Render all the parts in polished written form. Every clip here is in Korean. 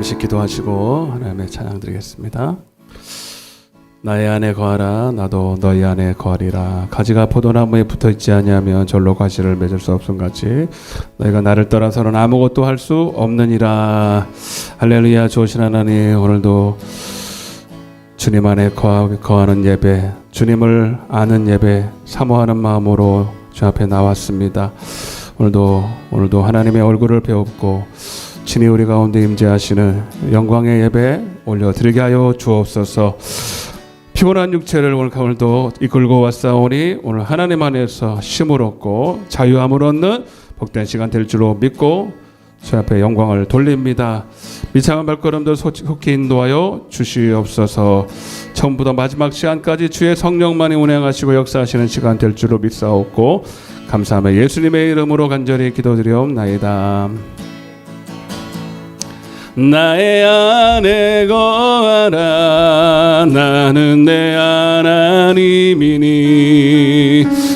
잠시 기도하시고 하나님의 찬양 드리겠습니다. 나의 안에 거하라 나도 너희 안에 거하리라. 가지가 포도나무에 붙어있지 아니하면 절로 가지를 맺을 수 없음같이 너희가 나를 떠나서는 아무것도 할 수 없느니라. 할렐루야. 좋으신 하나님, 오늘도 주님 안에 거하는 예배, 주님을 아는 예배, 사모하는 마음으로 주 앞에 나왔습니다. 오늘도 하나님의 얼굴을 배웠고 친히 우리 가운데 임재하시는 영광의 예배 올려드리게 하여 주옵소서. 피곤한 육체를 오늘도 이끌고 왔사오니 오늘 하나님 안에서 쉼을 얻고 자유함을 얻는 복된 시간 될 줄로 믿고 주 앞에 영광을 돌립니다. 미창한 발걸음들 속히 인도하여 주시옵소서. 처음부터 마지막 시간까지 주의 성령만이 운행하시고 역사하시는 시간 될 줄로 믿사옵고 감사하며 예수님의 이름으로 간절히 기도드리옵나이다. 나의 안에 거하라 나는 내 하나님이니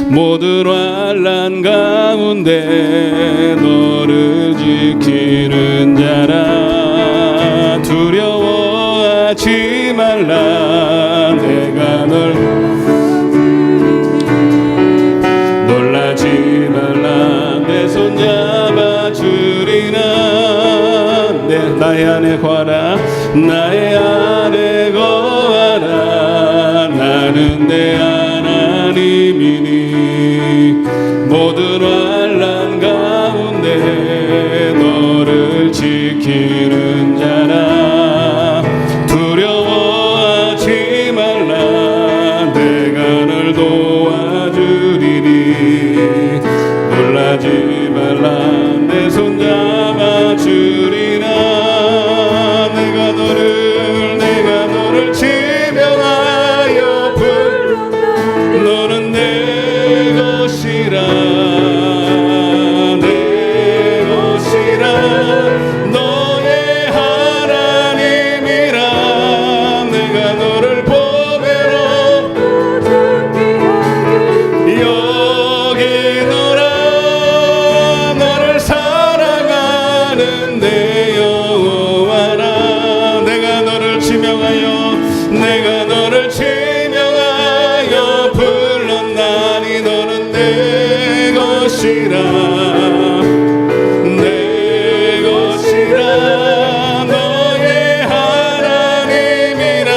모든 환난 가운데 너를 지키는 자라. 두려워하지 말라 내가 널 놀라지 말라 내 손 잡아주리라. 나의 안에 거하라 나의 안에 거하라 나는 내 하나님이니 모든 환난 가운데 너를 지키는 자라. 두려워하지 말라 내가 널 도와주리니 놀라지 말라 내 손 잡아주리라. 내가 너를 지명하여 부르 너는 내 것이라 내 것이라 너의 하나님이라. 내가 너를 보배로 여기노라. 너를 사랑하는데 여호와라. 내가 너를 지명하여 불렀나니 너는 내 것이라 내 것이라 너의 하나님이라.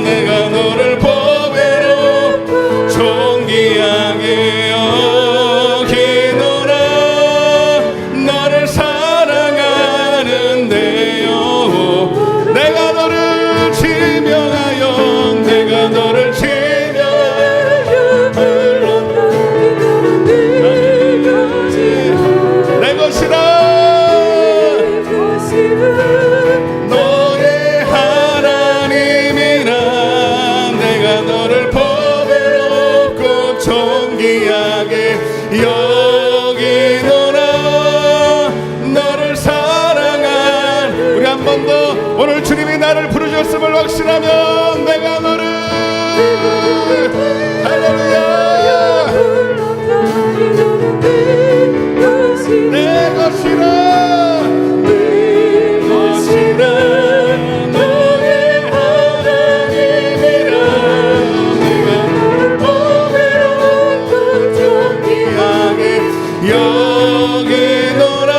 내가 너를 보배로 존귀하게 여기노라. 너를 사랑하는데요 내가 너를 지명하여 내가 너를 지명하여 불렀나니 내 것이라 너의 하나님이라. 내가 너를 보배롭고 존귀하게 여기노라. 너를 사랑한 우리 한 번 더 오늘 주님이 나를 부르셨음을 확신하면 내가 너를 할렐루야 내 것이라 내 것이라 너의 하나님이라. 내가 너를 보배롭고 존귀하게 여기노라.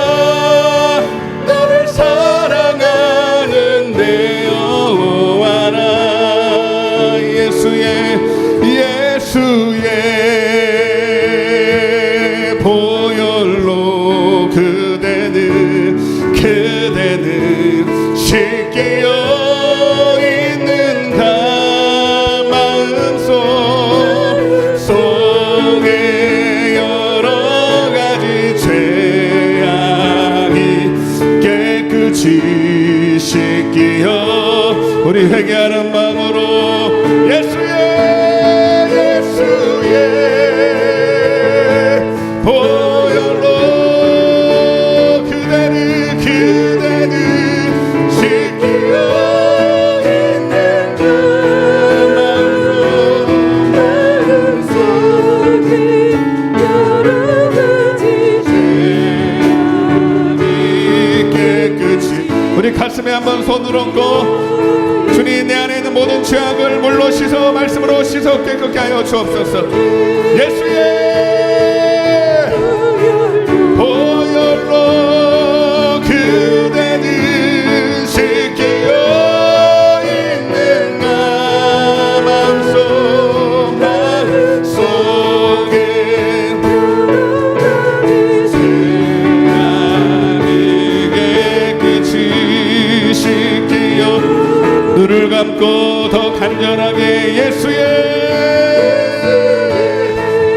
너를 사랑하는데 여호와라. 예수의 보혈로 그대는 씻기어 있는가. 마음속 속에 여러 가지 죄악이 깨끗이 씻기어 우리 회개하는 마음으로 예수의 보혈로 그대는 씻기어 있는 그 마음속에 여러 가지 죄악이 깨끗이 우리 우리 가슴에 한번 손을 얹고 주님 내 안에 있는 모든 죄악을 물로 씻어 말씀으로 씻어 깨끗게 하여 주옵소서. 예수의 보혈로 그대는 씻기어 있는가 마음속에 깨끗이 씻기어 눈을 감고 더 간절하게 예수의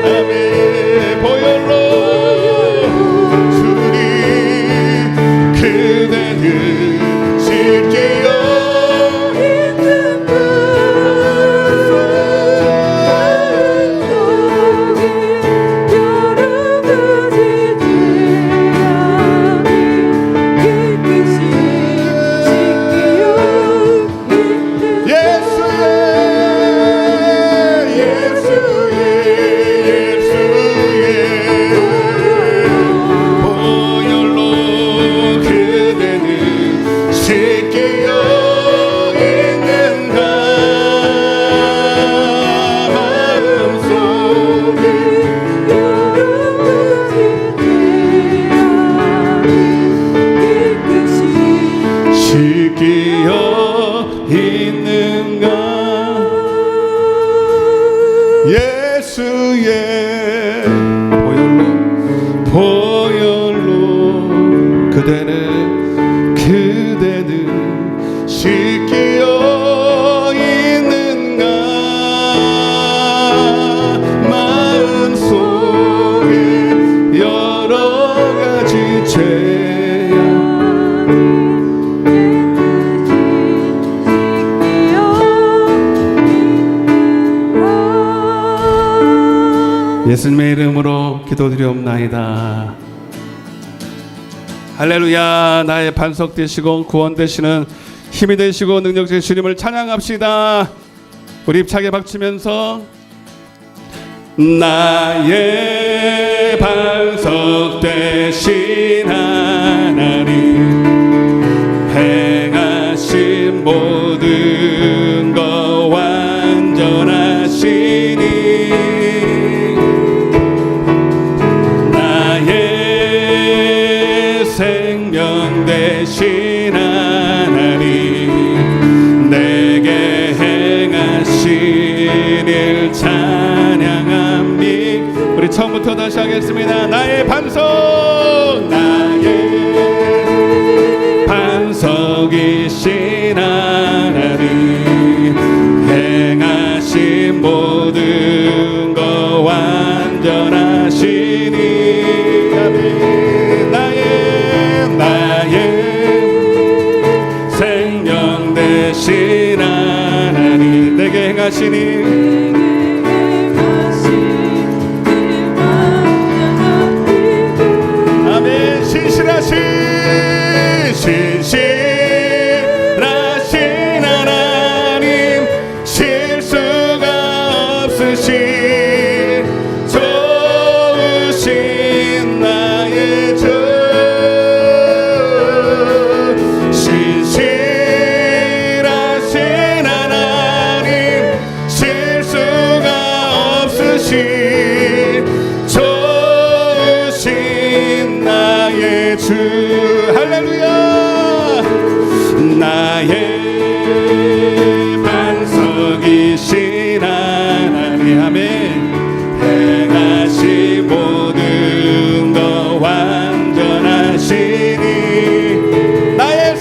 아멘 보혈로 주님 그대는 씻기어 예수의 보혈로 그대는 씻기어 있는가 마음속에 여러 가지 죄악 예수님의 이름으로 기도드리옵나이다. 할렐루야. 나의 반석 되시고 구원 되시는 힘이 되시고 능력 되신 주님을 찬양합시다. 우리 힘차게 박치면서 나의 반석 되신 하나님 행하신 모든 것 완전하시니 생명 되신 하나님 내게 행하신 일 찬양합니. 우리 처음부터 다시 하겠습니다. 나의 반석이신 하나님 행하신 모든 것 완전하시니 아멘. 생명 되신 하나님 내게 행하시니 아멘. 신실하신 하나님 실수가 없으신 좋으신 나의 주 좋으신 나의 주 할렐루야. 나의 반석이신 하나님 아멘 행하신 모든 것 완전하시니 나의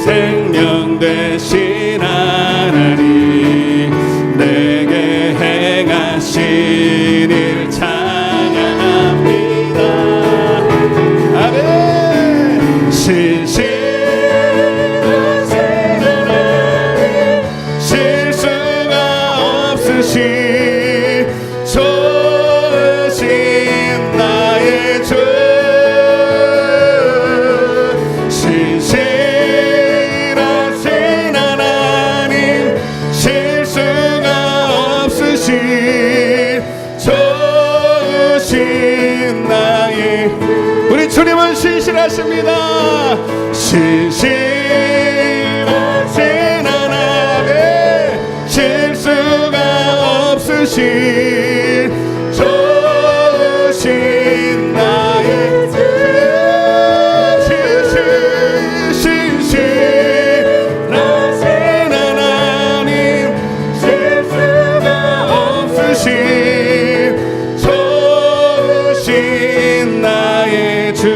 생명 되신 하나님 내게 행하신 일 찬양합니다. 아멘. 주님은 신실하십니다. 신실하신 하나님, 실수가 없으신 좋으신 나의 신실하신 하나님, 실수가 없으신 좋으신 나의 주.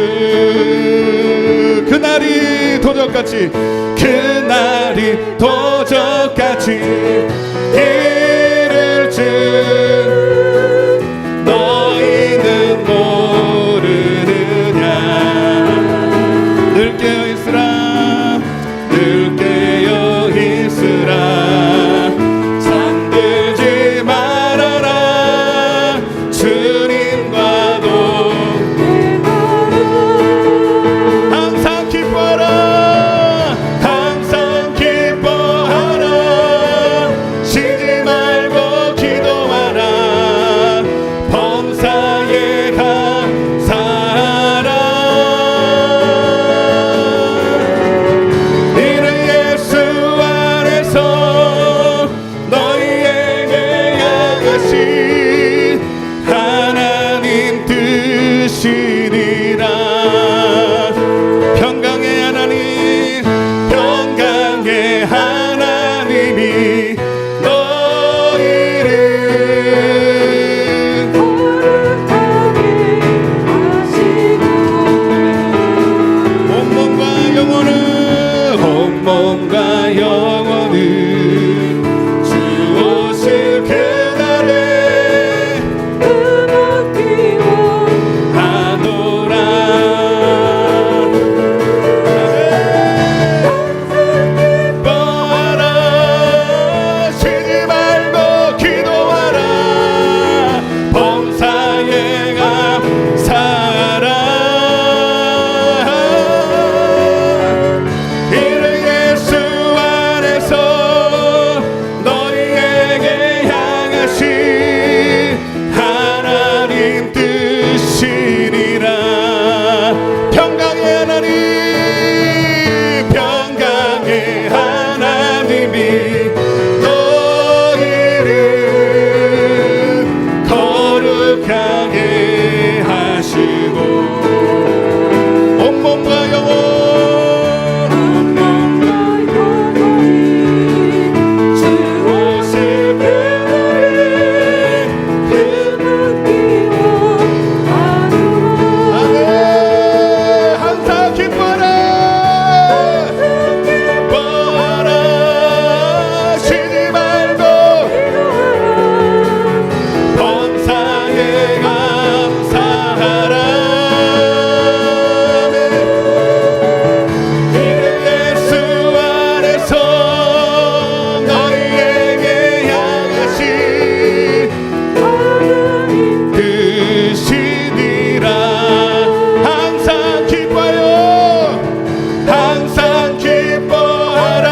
그날이 도적같이, 그날이 도적같이 이를 줄 너희는 모르느냐. 늘 깨어있으라, 늘 깨어있으라, 잠들지 말아라. 주님과도 항상 기뻐하라, 항상 기뻐하라. 쉬지 말고 기도하라. 범사에 감사하라. 이는 예수 안에서 너희에게 향하신 하나님 뜻이니라. 평강의 하나님, 평강의 하나님이 너희를 온몸과 영혼은, 온몸과 영혼은 주 오실 그날에 하노라. 기뻐하라, 쉬지 말고 기도하라. 범사에 감사하라. 이는 예수 안에서 너희에게 향하신 하나님 뜻이니라. 평강의 하나님, 평강의 하나님이 너희를 거룩하게 하시고 온몸과 영혼, 주 오실 그날에 아멘. 항상 기뻐라, 기뻐라. 쉬지 말고 범사에 감사하라. 이는 예수 안에서 너희에게 향하신 뜻이니라. 항상 기뻐요, 항상 기뻐하라.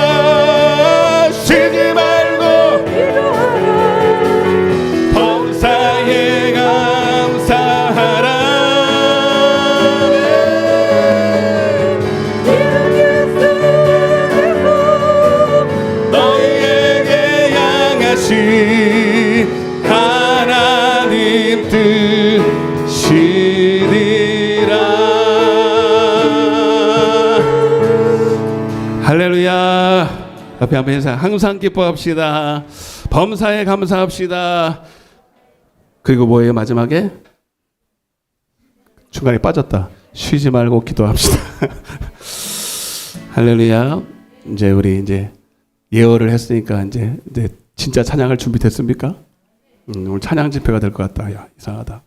쉬지 말고 범사에 감사하라. 너희에게 향하신 하나님 뜻이니라. 할렐루야. 옆에 한번 인사. 항상 기뻐합시다. 범사에 감사합시다. 그리고 뭐예요? 마지막에 중간에 빠졌다. 쉬지 말고 기도합시다. 할렐루야. 이제 우리 이제 예언을 했으니까 이제 진짜 찬양할 준비 됐습니까? 오늘 찬양 집회가 될 것 같다. 야, 이상하다.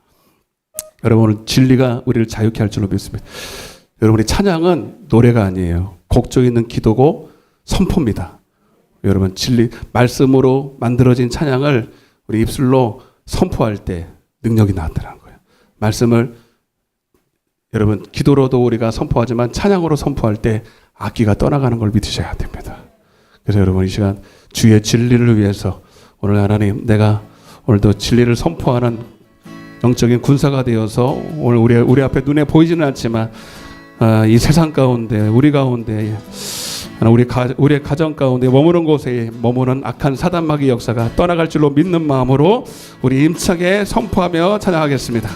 여러분, 오늘 진리가 우리를 자유케 할 줄로 믿습니다. 여러분, 우리 찬양은 노래가 아니에요. 곡조 있는 기도고 선포입니다. 여러분, 진리 말씀으로 만들어진 찬양을 우리 입술로 선포할 때 능력이 나타나는 거예요. 말씀을 여러분 기도로도 우리가 선포하지만 찬양으로 선포할 때 악기가 떠나가는 걸 믿으셔야 됩니다. 그래서 여러분 이 시간 주의 진리를 위해서 오늘 하나님 내가 오늘도 진리를 선포하는 영적인 군사가 되어서 오늘 우리 앞에 눈에 보이지는 않지만 이 세상 가운데 우리 가운데 우리의 가정 가운데 머무는 곳에 머무는 악한 사단마귀 역사가 떠나갈 줄로 믿는 마음으로 우리 힘차게 선포하며 찬양하겠습니다.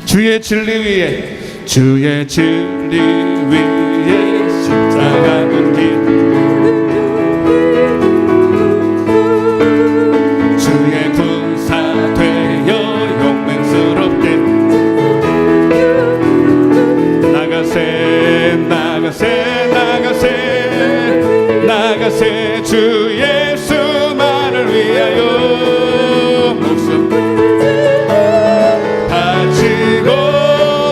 주의 진리 위에 주의 진리 위에 십자가 길 주의 군사 되어 용맹스럽게 나가세 나가세 나가세 나가세 주 예수만을 위하여 목숨 바치고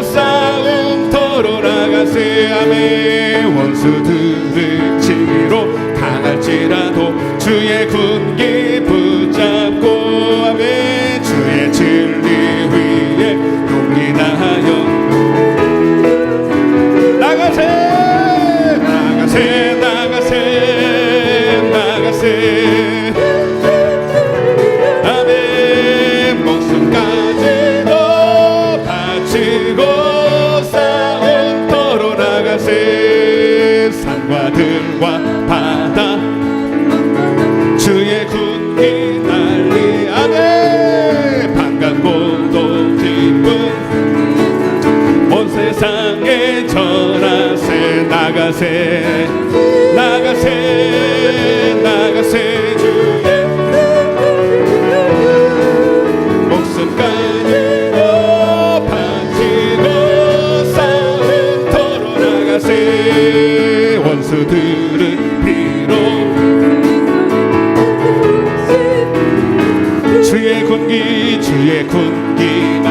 싸움터로 나가세 아멘 원수들을 치기로 당할지라도 주의 군기 붙잡고 아멘 주의 진리 위에 용기나하여 나가세 나가세 나가세 나가세 아멘 목숨까지도 바치고 싸움터로 나가세 산과 들과 바다 주의 군기 난리 아멘 반갑고도 기쁜 온 세상에 전하세 나가세 나가세 나가세 주의 목숨까지도 바치고 싸움터로 나가세 원수들은 비록 주의 군기가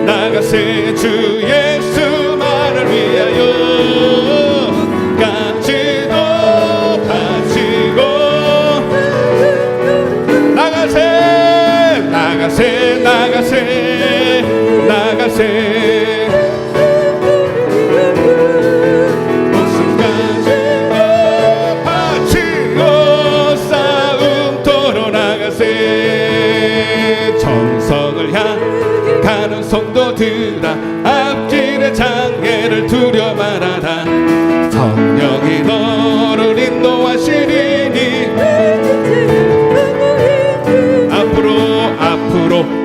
나가세 주 예수만을 위하여 깍지도 바치고 나가세 나가세 나가세 나가세 목숨까지도 바치고 싸움터로 나가세 정성을 향하는 성도들아 앞길의 장애를 두려 말아라 성령이 너를 인도하시리니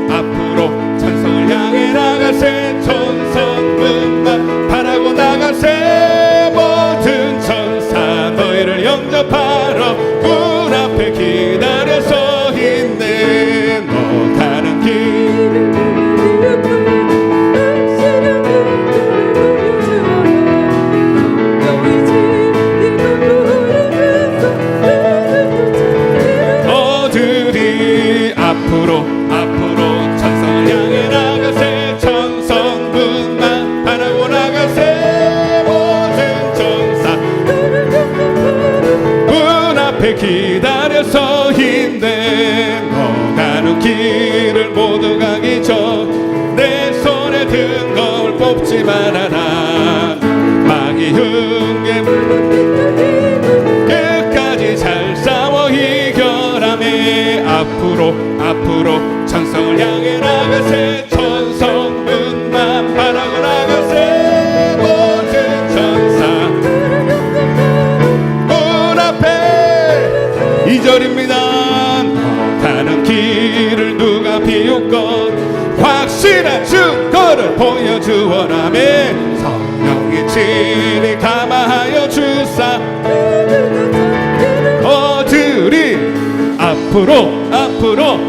앞으로 찬성을 향해 나가세 천성문만 바라고 나가세 모든 천사 너희를 영접하러 문 앞에 기다려서 있네 너 가는 길 앞으로 천성을 향해 나가세 천성문만 바라고 나가세 모든 천사 문 앞에 기다려서 힘내 너 가는 길을 모두 가기 전 내 손에 든 걸 뽑지 말아라 마귀 흉계 끝까지 잘 싸워 이겨라매 앞으로 천성을 향해 나가세 천성문만 바라고 나가세 모든 천사 문 앞에 2절입니다 가는 길을 누가 비웃건 확실한 증거를 보여주어라매 성령이 친히 감화하여 주사 어들이 앞으로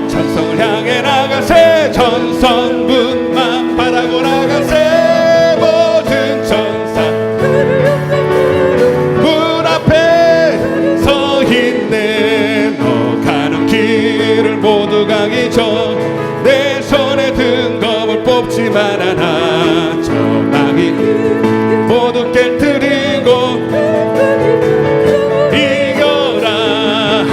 천성을 향해 나가세 천성문만 바라고 나가세 모든 천사 문 앞에 서 있네 너 가는 길을 모두 가기 전 내 손에 든 검을 뽑지 말아라 저 마귀 모두 깨뜨리고 이겨라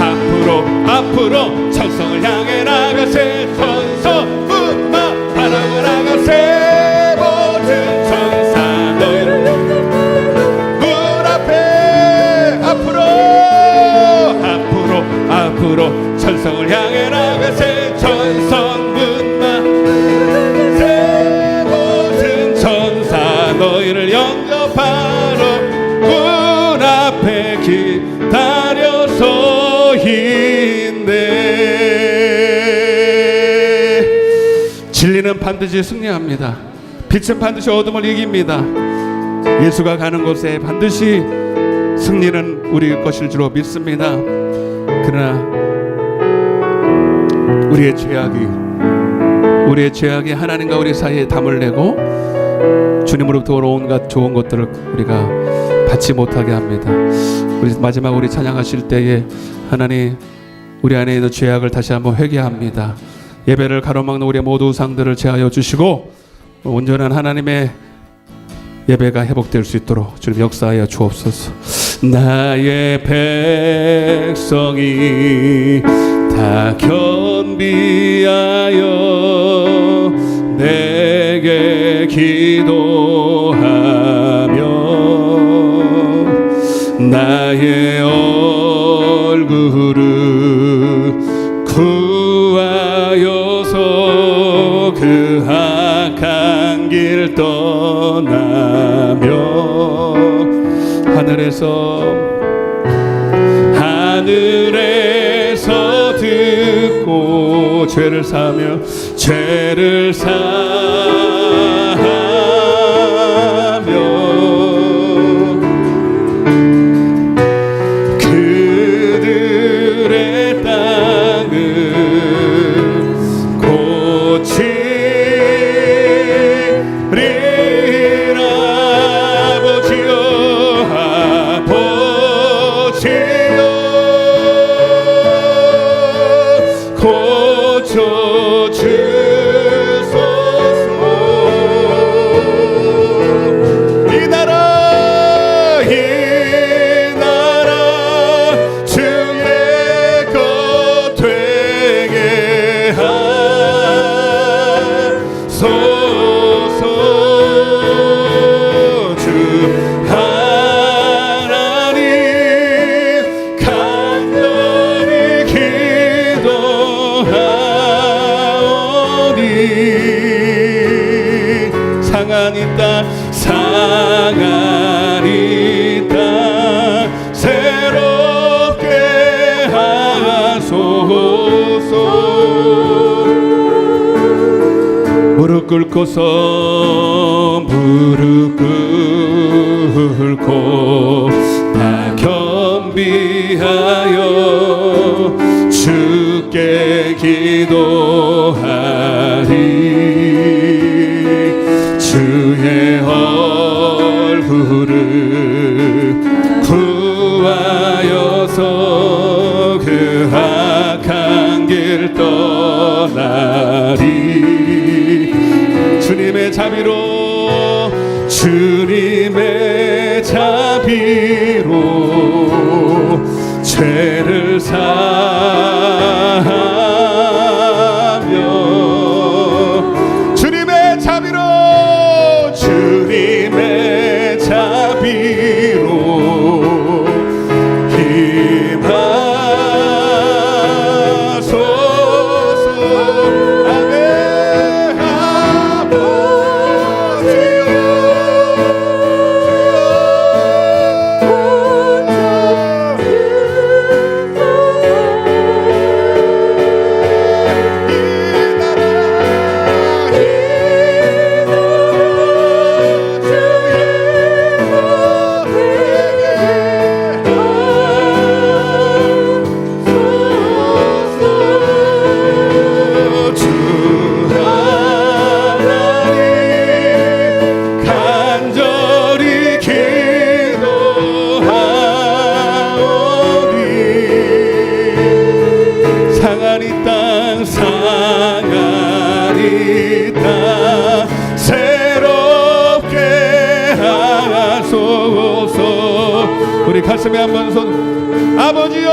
앞으로 천성을 향해 나가세 천성문만 바라고 나가세 모든 천사 너희를 문 앞에 앞으로 천성을 향해 나가세. 천성문만 새 모든 천사 너희를 영접하러 문 앞에 기다려서인데. 진리는 반드시 승리합니다. 빛은 반드시 어둠을 이깁니다. 예수가 가는 곳에 반드시 승리는 우리 것일 줄로 믿습니다. 그러나 우리의 죄악이 하나님과 우리 사이에 담을 내고 주님으로부터 온갖 좋은 것들을 우리가 받지 못하게 합니다. 우리 마지막 우리 찬양하실 때에 하나님 우리 안에 있는 죄악을 다시 한번 회개합니다. 예배를 가로막는 우리의 모든 상들을 제하여 주시고 온전한 하나님의 예배가 회복될 수 있도록 주님 역사하여 주옵소서. 나의 백성이 다 겸비하여 내게 기도하며 나의 얼굴을 구하여서 그 악한 길 떠나며 하늘에서 듣고 죄를 사하며 그들의 땅을 고치리라. 상한 이 땅 상한 이 땅 새롭게 하소서. 무릎 꿇고서 무릎 꿇고 다 겸비하여 주께 기도하리. 주의 얼굴을 구하여서 그 악한 길 떠나리. 주님의 자비로 주님의 자비로 죄를 사하며 주님의 자비로 주님의 자비로 힘하소서. 아멘. 우리 가슴에 한번 손. 아버지여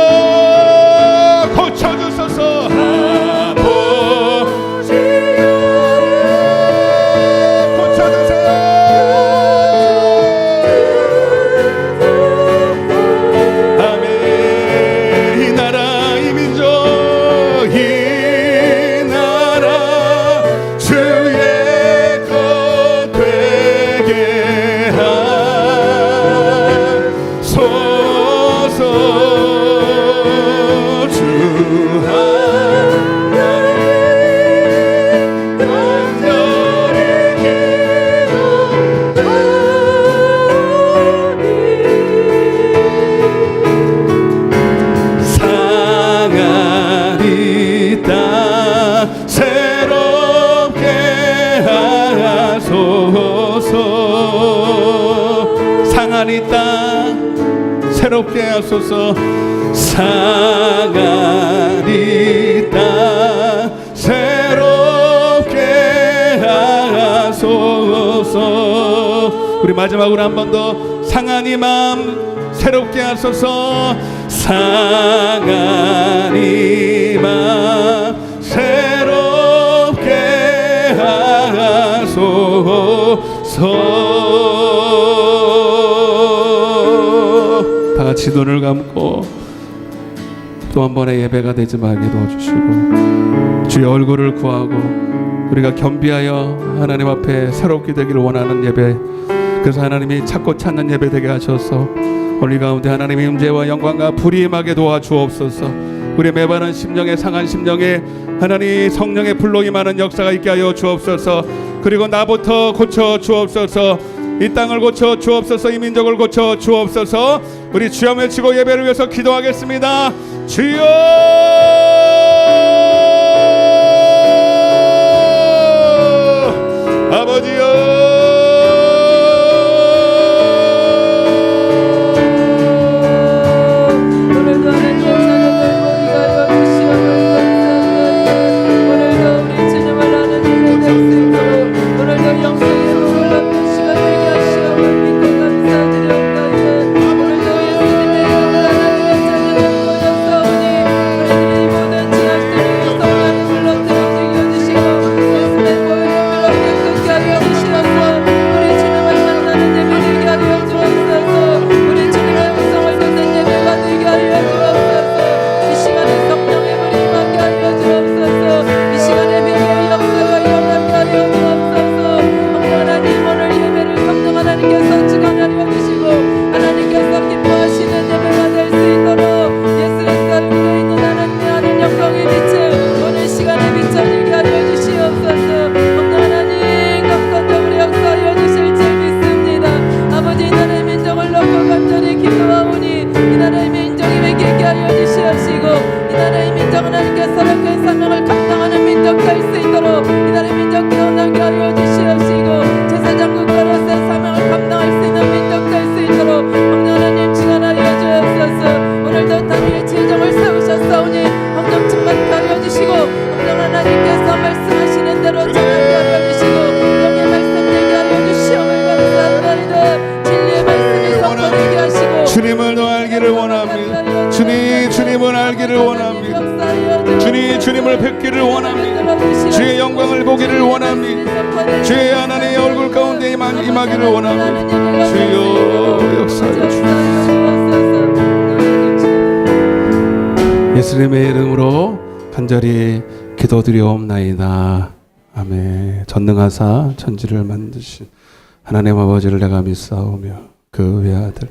고쳐주소서. 아버지여 고쳐주세요. 아멘. 이 나라 이 민족 새롭게 하소서. 상하리 땅 새롭게 하소서. 우리 마지막으로 한 번 더 상하니 마음 새롭게 하소서. 상하니 마음 새롭게 하소서. 다 같이 눈을 감고 또 한 번의 예배가 되지 말게 도와주시고, 주의 얼굴을 구하고 우리가 겸비하여 하나님 앞에 새롭게 되기를 원하는 예배, 그래서 하나님이 찾고 찾는 예배 되게 하셔서 우리 가운데 하나님의 임재와 영광과 불이 임하게 도와주옵소서. 우리 메마른 심령에, 상한 심령에 하나님 성령의 불로 임하는 역사가 있게 하여 주옵소서. 그리고 나부터 고쳐 주옵소서. 이 땅을 고쳐 주옵소서. 이 민족을 고쳐 주옵소서. 우리 주여 외치고 예배를 위해서 기도하겠습니다. 주여, 아버지여, 주님을 뵙기를 원합니다. 주의 영광을 보기를 원합니다. 주의 하나님의 얼굴 가운데 임하기를 원합니다. 주여 역사하여 주옵소서. 예수님의 이름으로 간절히 기도드리옵나이다. 아멘. 전능하사 천지를 만드신 하나님 아버지를 내가 믿사오며 그 외아들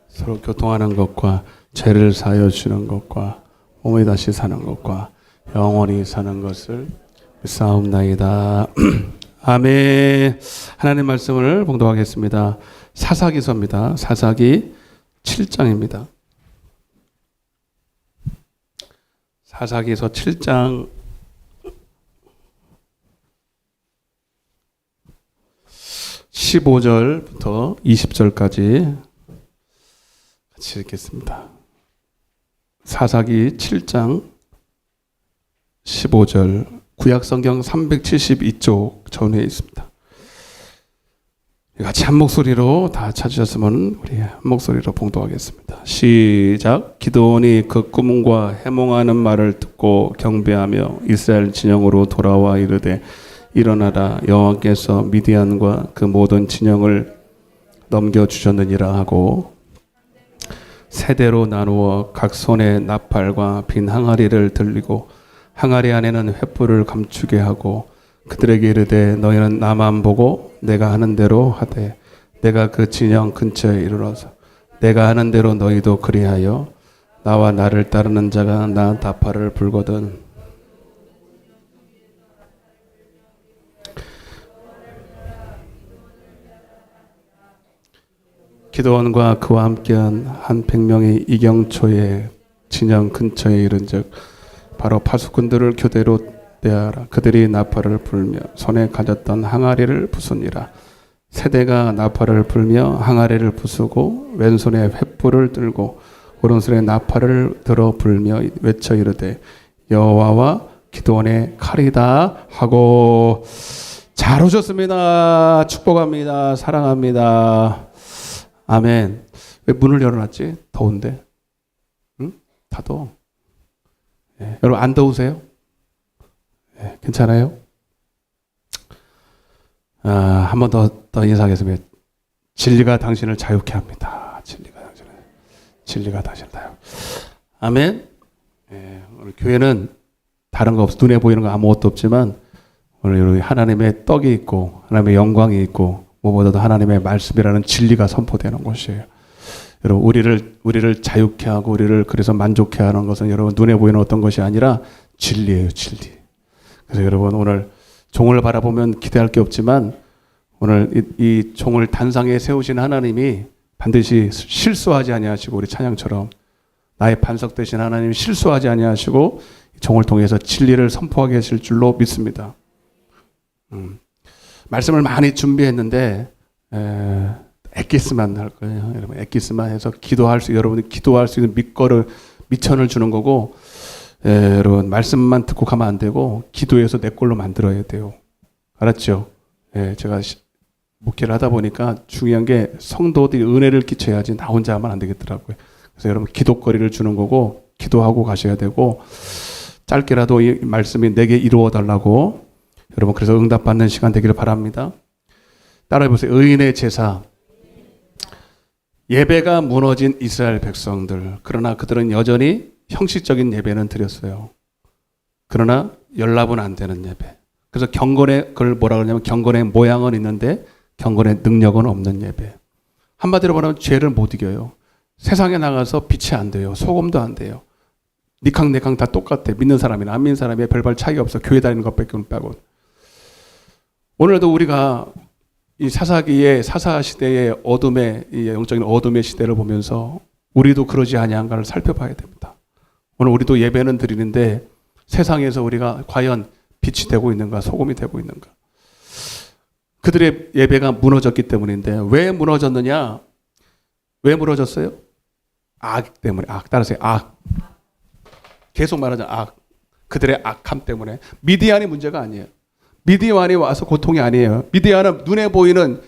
서로 교통하는 것과 죄를 사하여 주는 것과 몸이 다시 사는 것과 영원히 사는 것을 믿사옵나이다. 아멘. 하나님 말씀을 봉독하겠습니다. 사사기서입니다. 사사기 7장입니다. 사사기서 7장 15절부터 20절까지 같이 읽겠습니다. 사사기 7장 15절, 구약성경 372쪽 전에 있습니다. 같이 한 목소리로 다 찾으셨으면 우리 한 목소리로 봉독하겠습니다. 시작. 기드온이 그 꿈과 해몽하는 말을 듣고 경배하며 이스라엘 진영으로 돌아와 이르되 일어나라, 여호와께서 미디안과 그 모든 진영을 넘겨주셨느니라 하고 세대로 나누어 각 손에 나팔과 빈 항아리를 들리고 항아리 안에는 횃불을 감추게 하고 그들에게 이르되 너희는 나만 보고 내가 하는 대로 하되 내가 그 진영 근처에 이르러서 내가 하는 대로 너희도 그리하여 나와 나를 따르는 자가 나 나팔을 불거든 기드온과 그와 함께한 한 100명의 이경초의 진영 근처에 이른즉 바로 파수꾼들을 교대로 대하라. 그들이 나팔을 불며 손에 가졌던 항아리를 부수니라. 세대가 나팔을 불며 항아리를 부수고 왼손에 횃불을 들고 오른손에 나팔을 들어 불며 외쳐 이르되 여호와와 기드온의 칼이다 하고. 잘 오셨습니다. 축복합니다. 사랑합니다. 아멘. 왜 문을 열어놨지? 더운데. 응? 다 더워. 네. 여러분 안 더우세요? 네. 괜찮아요? 한 번 더 인사하겠습니다. 진리가 당신을 자유케 합니다. 진리가 당신을 자유케. 아멘. 네. 오늘 교회는 다른 거 없어. 눈에 보이는 거 아무것도 없지만 오늘 하나님의 떡이 있고 하나님의 영광이 있고 무엇보다도 하나님의 말씀이라는 진리가 선포되는 곳이에요. 여러분 우리를 자유케 하고 우리를 그래서 만족케 하는 것은 여러분 눈에 보이는 어떤 것이 아니라 진리예요. 진리. 그래서 여러분 오늘 종을 바라보면 기대할 게 없지만 오늘 이 종을 단상에 세우신 하나님이 반드시 실수하지 아니하시고 우리 찬양처럼 나의 반석 되신 하나님이 실수하지 아니하시고 종을 통해서 진리를 선포하게 하실 줄로 믿습니다. 말씀을 많이 준비했는데 엑기스만 할 거예요. 여러분 엑기스만 해서 여러분이 기도할 수 있는 미천을 주는 거고 여러분 말씀만 듣고 가면 안 되고 기도해서 내 걸로 만들어야 돼요. 알았죠? 제가 목회를 하다 보니까 중요한 게 성도들이 은혜를 끼쳐야지 나 혼자 하면 안 되겠더라고요. 그래서 여러분 기도거리를 주는 거고 기도하고 가셔야 되고 짧게라도 이 말씀이 내게 이루어 달라고 여러분 그래서 응답받는 시간 되기를 바랍니다. 따라해보세요. 의인의 제사. 예배가 무너진 이스라엘 백성들. 그러나 그들은 여전히 형식적인 예배는 드렸어요. 그러나 연락은 안 되는 예배. 그래서 경건의 그걸 뭐라 그러냐면 경건의 모양은 있는데 경건의 능력은 없는 예배. 한마디로 말하면 죄를 못 이겨요. 세상에 나가서 빛이 안 돼요. 소금도 안 돼요. 니캉네캉 다 똑같아. 믿는 사람이나 안 믿는 사람이 별반 차이가 없어. 교회 다니는 것밖에 빼고. 오늘도 우리가 이 사사 시대의 어둠의 이 영적인 어둠의 시대를 보면서 우리도 그러지 아니한가를 살펴봐야 됩니다. 오늘 우리도 예배는 드리는데 세상에서 우리가 과연 빛이 되고 있는가, 소금이 되고 있는가? 그들의 예배가 무너졌기 때문인데 왜 무너졌느냐? 왜 무너졌어요? 악 때문에. 따라서 악. 계속 말하자 악. 그들의 악함 때문에. 미디안이 문제가 아니에요. 미디안이 와서 고통이 아니에요. 미디안은 눈에 보이는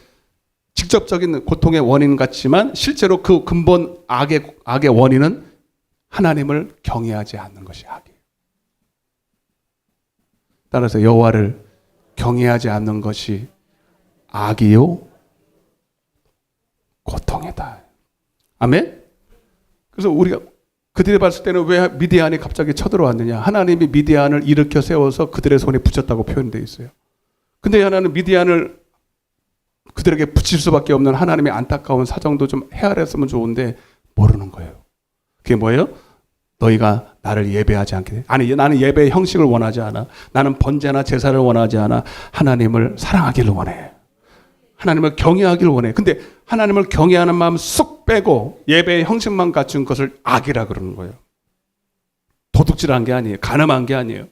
직접적인 고통의 원인 같지만 실제로 그 근본 악의 원인은 하나님을 경외하지 않는 것이 악이에요. 따라서 여호와를 경외하지 않는 것이 악이요 고통이다. 아멘? 그래서 우리가 그들이 봤을 때는 왜 미디안이 갑자기 쳐들어왔느냐? 하나님이 미디안을 일으켜 세워서 그들의 손에 붙였다고 표현되어 있어요. 근데 하나는 미디안을 그들에게 붙일 수밖에 없는 하나님의 안타까운 사정도 좀 헤아렸으면 좋은데 모르는 거예요. 그게 뭐예요? 너희가 나를 예배하지 않게 돼. 아니 나는 예배의 형식을 원하지 않아. 나는 번제나 제사를 원하지 않아. 하나님을 사랑하기를 원해. 하나님을 경외하기를 원해. 근데 하나님을 경외하는 마음 쏙 빼고 예배의 형식만 갖춘 것을 악이라 그러는 거예요. 도둑질한 게 아니에요. 간음한 게 아니에요.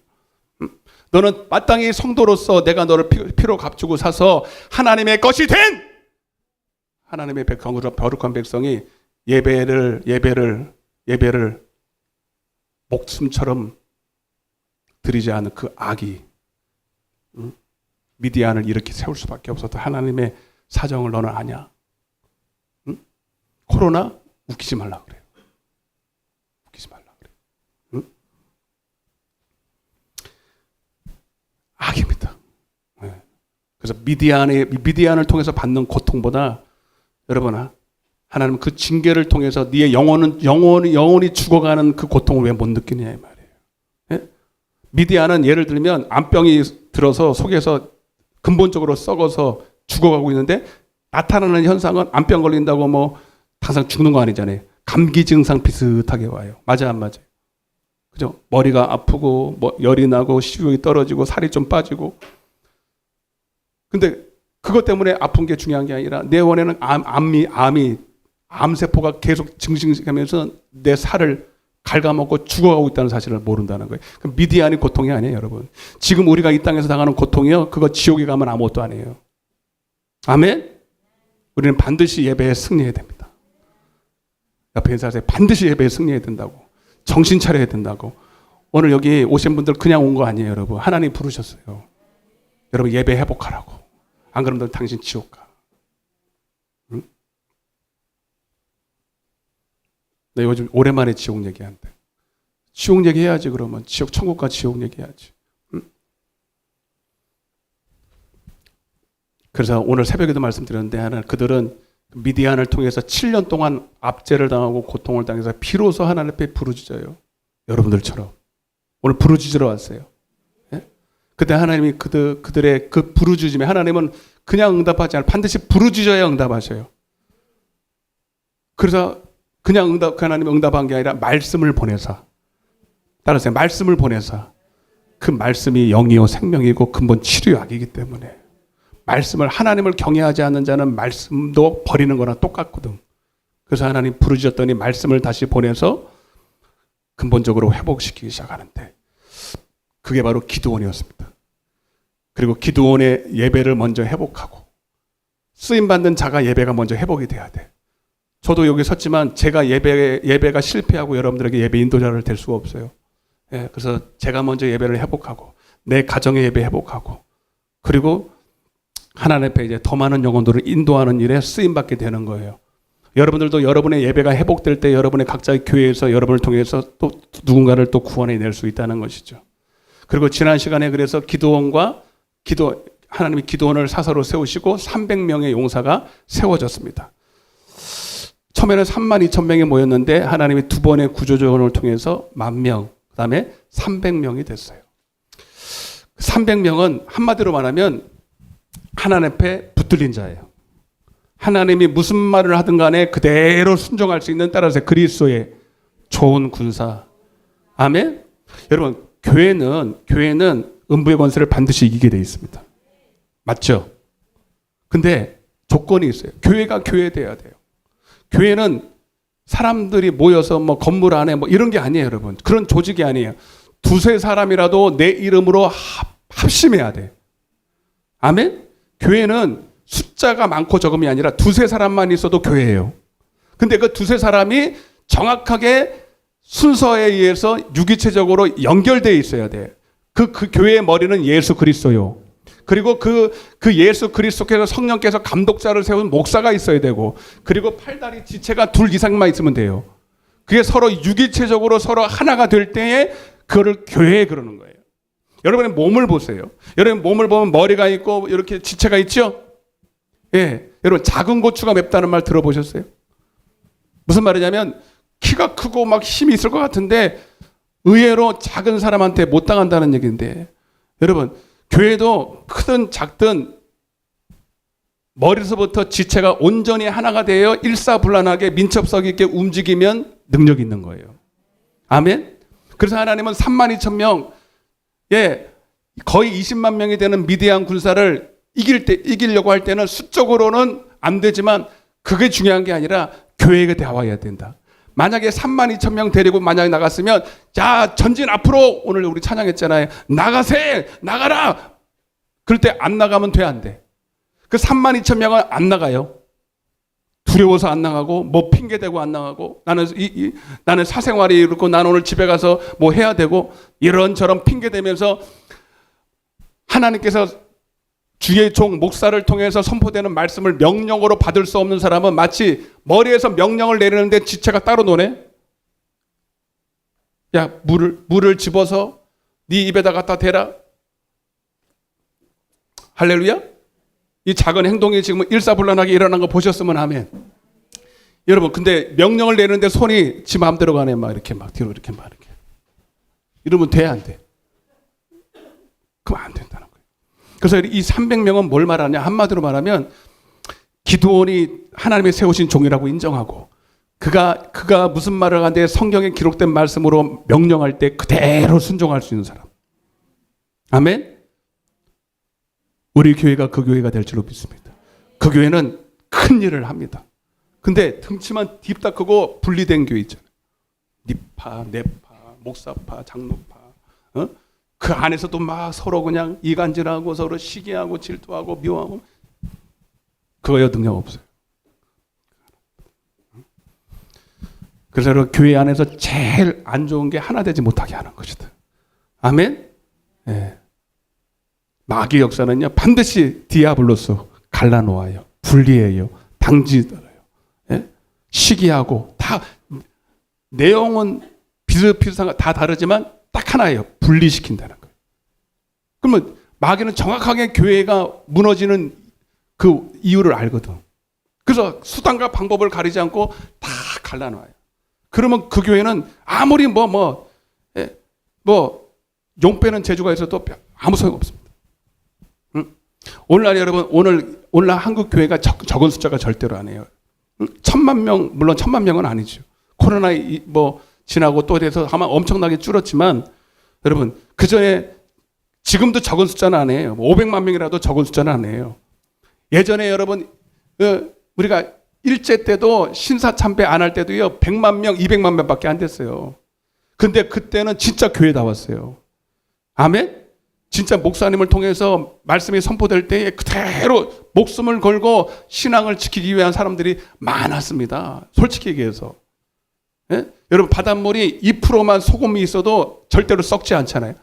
너는 마땅히 성도로서 내가 너를 피로 값주고 사서 하나님의 것이 된 하나님의 거룩한 백성이 예배를 목숨처럼 드리지 않은 그 악이 미디안을 이렇게 세울 수밖에 없었다. 하나님의 사정을 너는 아냐? 응? 코로나 웃기지 말라 그래요. 웃기지 말라 그래요. 응? 악입니다. 네. 그래서 미디안을 통해서 받는 고통보다 여러분 하나님 그 징계를 통해서 네의 영혼이 죽어가는 그 고통을 왜 못 느끼느냐 이 말이에요. 네? 미디안은 예를 들면 암병이 들어서 속에서 근본적으로 썩어서 죽어가고 있는데 나타나는 현상은 암병 걸린다고 뭐 당장 죽는 거 아니잖아요. 감기 증상 비슷하게 와요. 맞아 안 맞아요? 그죠? 머리가 아프고 뭐 열이 나고 식욕이 떨어지고 살이 좀 빠지고. 근데 그것 때문에 아픈 게 중요한 게 아니라 내 원에는 암이 암세포가 계속 증식하면서 내 살을 갉아먹고 죽어가고 있다는 사실을 모른다는 거예요. 미디안이 고통이 아니에요, 여러분. 지금 우리가 이 땅에서 당하는 고통이요, 그거 지옥에 가면 아무것도 아니에요. 아멘? 우리는 반드시 예배에 승리해야 됩니다. 옆에 인사하세요. 반드시 예배에 승리해야 된다고. 정신 차려야 된다고. 오늘 여기 오신 분들 그냥 온 거 아니에요, 여러분. 하나님 부르셨어요. 여러분 예배 회복하라고. 안 그러면 당신 지옥 가. 응? 나 요즘 오랜만에 지옥 얘기한대. 지옥 얘기해야지 그러면. 지옥, 천국과 지옥 얘기해야지. 응? 그래서 오늘 새벽에도 말씀드렸는데 하나 그들은 미디안을 통해서 7년 동안 압제를 당하고 고통을 당해서 비로소 하나님 앞에 부르짖어요. 여러분들처럼. 오늘 부르짖으러 왔어요. 예? 그때 하나님이 그들의 그 부르짖음에 하나님은 그냥 응답하지 않아요. 반드시 부르짖어야 응답하셔요. 그래서 그냥 하나님이 응답한 게 아니라 말씀을 보내사. 따라서 말씀을 보내사. 그 말씀이 영이요 생명이고 근본 치료약이기 때문에 말씀을 하나님을 경외하지 않는 자는 말씀도 버리는 거랑 똑같거든. 그래서 하나님 부르짖었더니 말씀을 다시 보내서 근본적으로 회복시키기 시작하는데 그게 바로 기드온이었습니다. 그리고 기드온의 예배를 먼저 회복하고 쓰임받는 자가 예배가 먼저 회복이 돼야 돼. 저도 여기 섰지만 제가 예배가 실패하고 여러분들에게 예배 인도자를 될 수가 없어요. 예, 그래서 제가 먼저 예배를 회복하고 내 가정의 예배 회복하고 그리고 하나님 앞에 이제 더 많은 영혼들을 인도하는 일에 쓰임받게 되는 거예요. 여러분들도 여러분의 예배가 회복될 때 여러분의 각자의 교회에서 여러분을 통해서 또 누군가를 또 구원해낼 수 있다는 것이죠. 그리고 지난 시간에 그래서 하나님이 기드온을 사사로 세우시고 300명의 용사가 세워졌습니다. 처음에는 32,000명이 모였는데 하나님이 두 번의 구조조정을 통해서 10,000명, 그 다음에 300명이 됐어요. 300명은 한마디로 말하면 하나님 앞에 붙들린 자예요. 하나님이 무슨 말을 하든 간에 그대로 순종할 수 있는 따라서 그리스도의 좋은 군사. 아멘? 여러분, 교회는 음부의 권세를 반드시 이기게 되어 있습니다. 맞죠? 근데 조건이 있어요. 교회가 교회돼야 돼요. 교회는 사람들이 모여서 뭐 건물 안에 뭐 이런 게 아니에요, 여러분. 그런 조직이 아니에요. 두세 사람이라도 내 이름으로 합심해야 돼. 아멘? 교회는 숫자가 많고 적음이 아니라 두세 사람만 있어도 교회예요. 근데 그 두세 사람이 정확하게 순서에 의해서 유기체적으로 연결되어 있어야 돼. 그 교회의 머리는 예수 그리스도요. 그리고 그 예수 그리스도께서 성령께서 감독자를 세운 목사가 있어야 되고, 그리고 팔다리 지체가 둘 이상만 있으면 돼요. 그게 서로 유기체적으로 서로 하나가 될 때에 그거를 교회 그러는 거예요. 여러분의 몸을 보세요. 여러분 몸을 보면 머리가 있고 이렇게 지체가 있죠? 예. 여러분 작은 고추가 맵다는 말 들어보셨어요? 무슨 말이냐면 키가 크고 막 힘이 있을 것 같은데 의외로 작은 사람한테 못 당한다는 얘기인데, 여러분 교회도 크든 작든 머리서부터 지체가 온전히 하나가 되어 일사불란하게 민첩성 있게 움직이면 능력이 있는 거예요. 아멘? 그래서 하나님은 32,000명, 예, 거의 20만 명이 되는 미디안 군사를 이기려고 할 때는 수적으로는 안 되지만 그게 중요한 게 아니라 교회가 나와야 된다. 만약에 32,000명 데리고 만약에 나갔으면, 자, 전진 앞으로, 오늘 우리 찬양했잖아요. 나가라! 그럴 때 안 나가면 돼, 안 돼? 그 32,000명은 안 나가요. 두려워서 안 나가고, 뭐 핑계대고 안 나가고, 나는 사생활이 이렇고, 나는 오늘 집에 가서 뭐 해야 되고, 이런저런 핑계대면서 하나님께서 주의 종 목사를 통해서 선포되는 말씀을 명령으로 받을 수 없는 사람은 마치 머리에서 명령을 내리는데 지체가 따로 노네. 야, 물을 집어서 네 입에다 갖다 대라. 할렐루야. 이 작은 행동이 지금 일사불란하게 일어난 거 보셨으면 아멘. 여러분, 근데 명령을 내리는데 손이 지 마음대로 가네. 막 이렇게 막 뒤로 이렇게 막 이렇게. 이러면 돼, 안 돼? 그럼 안 된다는 거예요. 그래서 이 300명은 뭘 말하냐? 한마디로 말하면 기드온이 하나님의 세우신 종이라고 인정하고, 그가 무슨 말을 하는데 성경에 기록된 말씀으로 명령할 때 그대로 순종할 수 있는 사람. 아멘? 우리 교회가 그 교회가 될 줄로 믿습니다. 그 교회는 큰 일을 합니다. 근데 덩치만 딥다 크고 분리된 교회 있잖아요. 니파, 네파, 목사파, 장로파. 그 안에서도 막 서로 그냥 이간질하고 서로 시기하고 질투하고 미워하고. 그거요 능력 없어요. 그래서 여러분, 교회 안에서 제일 안 좋은 게 하나 되지 못하게 하는 것이다. 아멘? 예. 마귀의 역사는요, 반드시 디아블로스 갈라놓아요. 분리해요. 당지더라요. 예? 시기하고, 다, 내용은 비슷비슷한 다 다르지만 딱 하나예요. 분리시킨다는 거예요. 그러면 마귀는 정확하게 교회가 무너지는 그 이유를 알거든. 그래서 수단과 방법을 가리지 않고 다 갈라놔요. 그러면 그 교회는 아무리 용 빼는 재주가 있어도 아무 소용 없습니다. 오늘날 여러분, 오늘날 한국 교회가 적은 숫자가 절대로 아니에요. 1,000만 명, 물론 1,000만 명은 아니죠. 코로나 지나고 또 돼서 아마 엄청나게 줄었지만, 여러분, 그 전에 지금도 적은 숫자는 아니에요. 500만 명이라도 적은 숫자는 아니에요. 예전에 여러분, 우리가 일제 때도 신사참배 안 할 때도요, 100만 명, 200만 명밖에 안 됐어요. 근데 그때는 진짜 교회다 왔어요. 아멘? 진짜 목사님을 통해서 말씀이 선포될 때에 그대로 목숨을 걸고 신앙을 지키기 위한 사람들이 많았습니다. 솔직히 얘기해서. 예? 여러분, 바닷물이 2%만 소금이 있어도 절대로 썩지 않잖아요.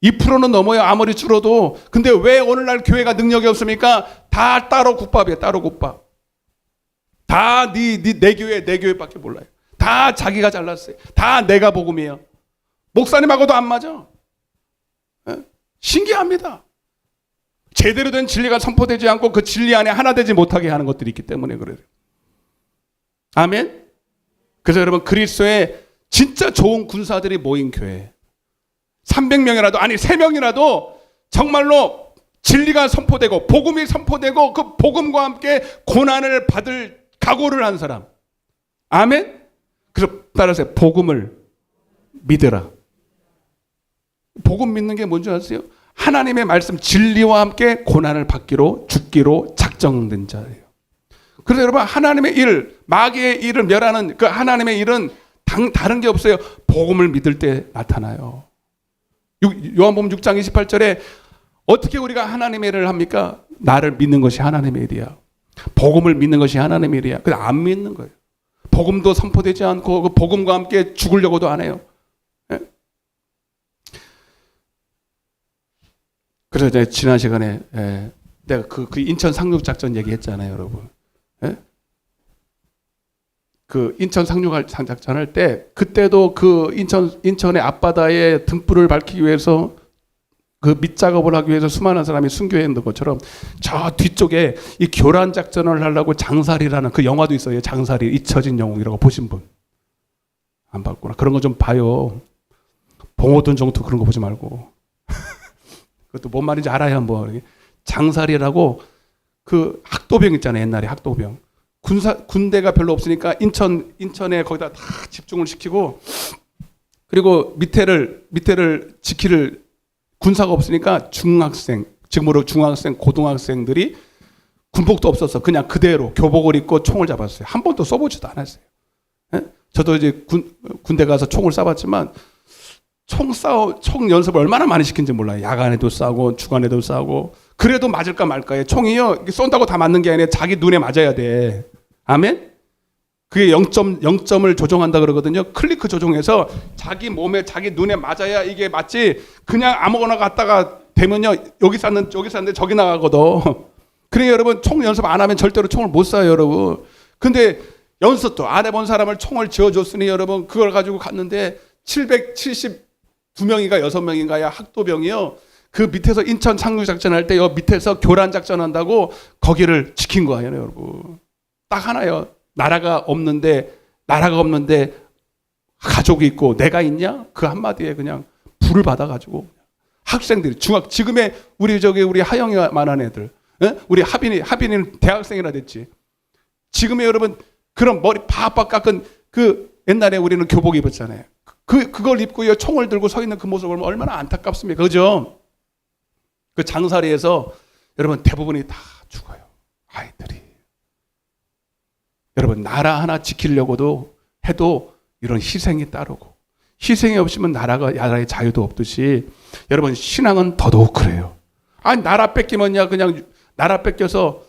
2%는 넘어요. 아무리 줄어도. 근데 왜 오늘날 교회가 능력이 없습니까? 다 따로 국밥이에요. 따로 국밥. 다 내 교회밖에 몰라요. 다 자기가 잘났어요. 다 내가 복음이에요. 목사님하고도 안 맞아. 예? 신기합니다. 제대로 된 진리가 선포되지 않고 그 진리 안에 하나 되지 못하게 하는 것들이 있기 때문에 그래요. 아멘? 그래서 여러분, 그리스도의 진짜 좋은 군사들이 모인 교회. 300명이라도, 아니 3명이라도 정말로 진리가 선포되고 복음이 선포되고 그 복음과 함께 고난을 받을 각오를 한 사람. 아멘? 그래서 따라서 복음을 믿으라. 복음 믿는 게 뭔지 아세요? 하나님의 말씀 진리와 함께 고난을 받기로 죽기로 작정된 자예요. 그래서 여러분, 하나님의 일, 마귀의 일을 멸하는 그 하나님의 일은 다른 게 없어요. 복음을 믿을 때 나타나요. 요한복음 6장 28절에 어떻게 우리가 하나님의 일을 합니까? 나를 믿는 것이 하나님의 일이야. 복음을 믿는 것이 하나님의 일이야. 근데 안 믿는 거예요. 복음도 선포되지 않고 그 복음과 함께 죽으려고도 안 해요. 예? 그래서 이제 지난 시간에 내가 그 인천 상륙작전 얘기했잖아요, 여러분. 예? 그 인천 상륙작전 할 때 그때도 그 인천의 앞바다에 등불을 밝히기 위해서 그 밑작업을 하기 위해서 수많은 사람이 순교해 있는 것처럼 저 뒤쪽에 이 교란 작전을 하려고 장살이라는 그 영화도 있어요. 장살이, 잊혀진 영웅이라고 보신 분? 안 봤구나. 그런 거 좀 봐요. 봉오돈 정도 그런 거 보지 말고. 그것도 뭔 말인지 알아야 뭐. 장살이라고 그 학도병 있잖아요. 옛날에 학도병. 군대가 별로 없으니까 인천에 거기다 다 집중을 시키고, 그리고 밑에를 지키를 군사가 없으니까 중학생, 지금으로 중학생, 고등학생들이 군복도 없어서 그냥 그대로 교복을 입고 총을 잡았어요. 한 번도 쏘보지도 않았어요. 예? 저도 이제 군대 가서 총을 쏴봤지만 총 연습을 얼마나 많이 시킨지 몰라요. 야간에도 쏴고 주간에도 쏴고. 그래도 맞을까 말까요. 총이요, 쏜다고 다 맞는 게 아니라 자기 눈에 맞아야 돼. 아멘? 그게 0점을 조정한다 그러거든요. 클리크 조정해서 자기 몸에, 자기 눈에 맞아야 이게 맞지. 그냥 아무거나 갖다가 대면요, 여기 쐈는데 저기 나가거든. 그래 여러분, 총 연습 안 하면 절대로 총을 못 쏴요, 여러분. 근데 연습도 안 해본 사람을 총을 지어줬으니 여러분, 그걸 가지고 갔는데 772명인가 6명인가야 학도병이요. 그 밑에서 인천 상륙작전 할 때 요 밑에서 교란 작전 한다고 거기를 지킨 거예요, 여러분. 딱 하나요. 나라가 없는데 가족이 있고 내가 있냐? 그 한마디에 그냥 불을 받아가지고 학생들이 지금의 우리 하영이만한 애들, 에? 우리 하빈이는 대학생이라 됐지. 지금의 여러분 그런 머리 파박 깎은 그 옛날에 우리는 교복 입었잖아요. 그걸 입고 총을 들고 서 있는 그 모습을 보면 얼마나 안타깝습니까? 그죠? 그 장사리에서 여러분 대부분이 다 죽어요. 아이들이. 여러분 여러분 나라 하나 지키려고도 해도 이런 희생이 따르고, 희생이 없으면 나라의 자유도 없듯이 여러분 신앙은 더더욱 그래요. 아니 나라 뺏기면야 그냥 나라 뺏겨서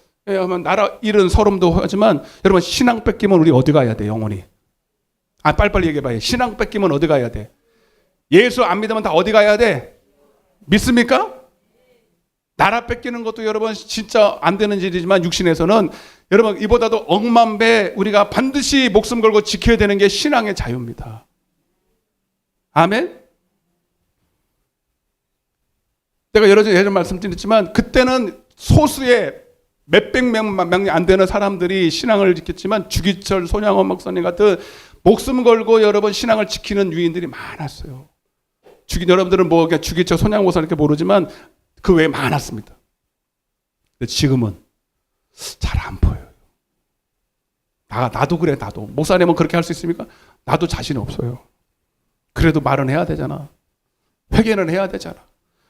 나라 잃은 서름도 하지만 여러분 신앙 뺏기면 우리 어디 가야 돼? 영원히. 빨리빨리 얘기해봐요. 신앙 뺏기면 어디 가야 돼? 예수 안 믿으면 다 어디 가야 돼? 믿습니까? 나라 뺏기는 것도 여러분 진짜 안 되는 일이지만 육신에서는 여러분 이보다도 억만 배 우리가 반드시 목숨 걸고 지켜야 되는 게 신앙의 자유입니다. 아멘? 내가 여러 말씀드렸지만 그때는 소수의 몇백 명이 안 되는 사람들이 신앙을 지켰지만 주기철 손양원 목사님 같은 목숨 걸고 여러분 신앙을 지키는 유인들이 많았어요. 여러분들은 뭐 그냥 주기철 손양원 목사 이렇게 모르지만 그 외에 많았습니다. 근데 지금은 잘 안 보여요. 나도 그래, 나도. 목사님은 그렇게 할 수 있습니까? 나도 자신 없어요. 그래도 말은 해야 되잖아. 회개는 해야 되잖아.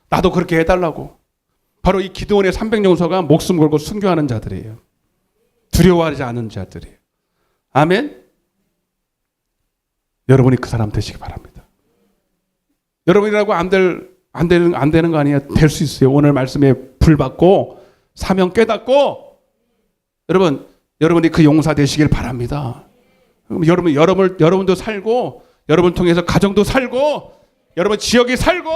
나도 그렇게 해달라고. 바로 이 기드온의 300용사가 목숨 걸고 순교하는 자들이에요. 두려워하지 않은 자들이에요. 아멘? 여러분이 그 사람 되시기 바랍니다. 여러분이라고 안 되는 거 아니에요? 될 수 있어요. 오늘 말씀에 불 받고 사명 깨닫고 여러분이 그 용사 되시길 바랍니다. 여러분도 살고 여러분 통해서 가정도 살고 여러분 지역이 살고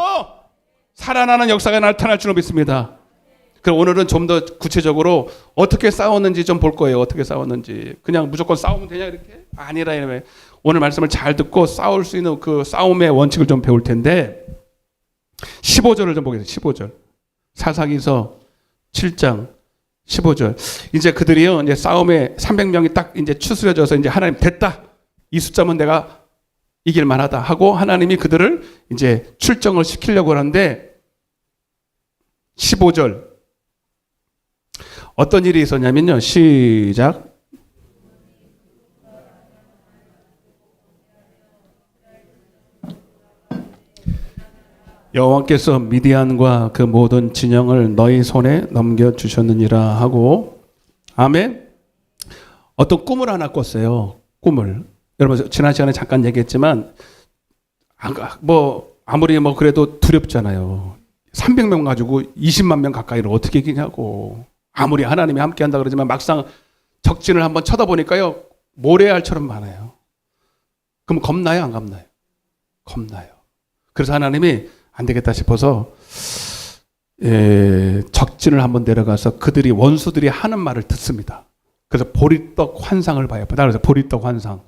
살아나는 역사가 나타날 줄 믿습니다. 그럼 오늘은 좀 더 구체적으로 어떻게 싸웠는지 좀 볼 거예요. 어떻게 싸웠는지. 그냥 무조건 싸우면 되냐 이렇게? 아니라 이러면 오늘 말씀을 잘 듣고 싸울 수 있는 그 싸움의 원칙을 좀 배울 텐데 15절을 좀 보겠습니다. 15절. 사사기서 7장 15절. 이제 그들이요, 이제 싸움에 300명이 딱 이제 추스려져서 이제 하나님 됐다. 이 숫자면 내가 이길 만하다 하고 하나님이 그들을 이제 출정을 시키려고 하는데 15절. 어떤 일이 있었냐면요. 시작. 여호와께서 미디안과 그 모든 진영을 너희 손에 넘겨주셨느니라 하고, 아멘. 어떤 꿈을 하나 꿨어요. 꿈을. 여러분 지난 시간에 잠깐 얘기했지만 아무리 그래도 두렵잖아요. 300명 가지고 20만 명 가까이를 어떻게 이기냐고. 아무리 하나님이 함께 한다 그러지만 막상 적진을 한번 쳐다보니까요. 모래알처럼 많아요. 그럼 겁나요? 안 겁나요? 겁나요. 그래서 하나님이 안 되겠다 싶어서 적진을 한번 내려가서 그들이 원수들이 하는 말을 듣습니다. 그래서 보리떡 환상을 봐요. 그래서 보리떡 환상.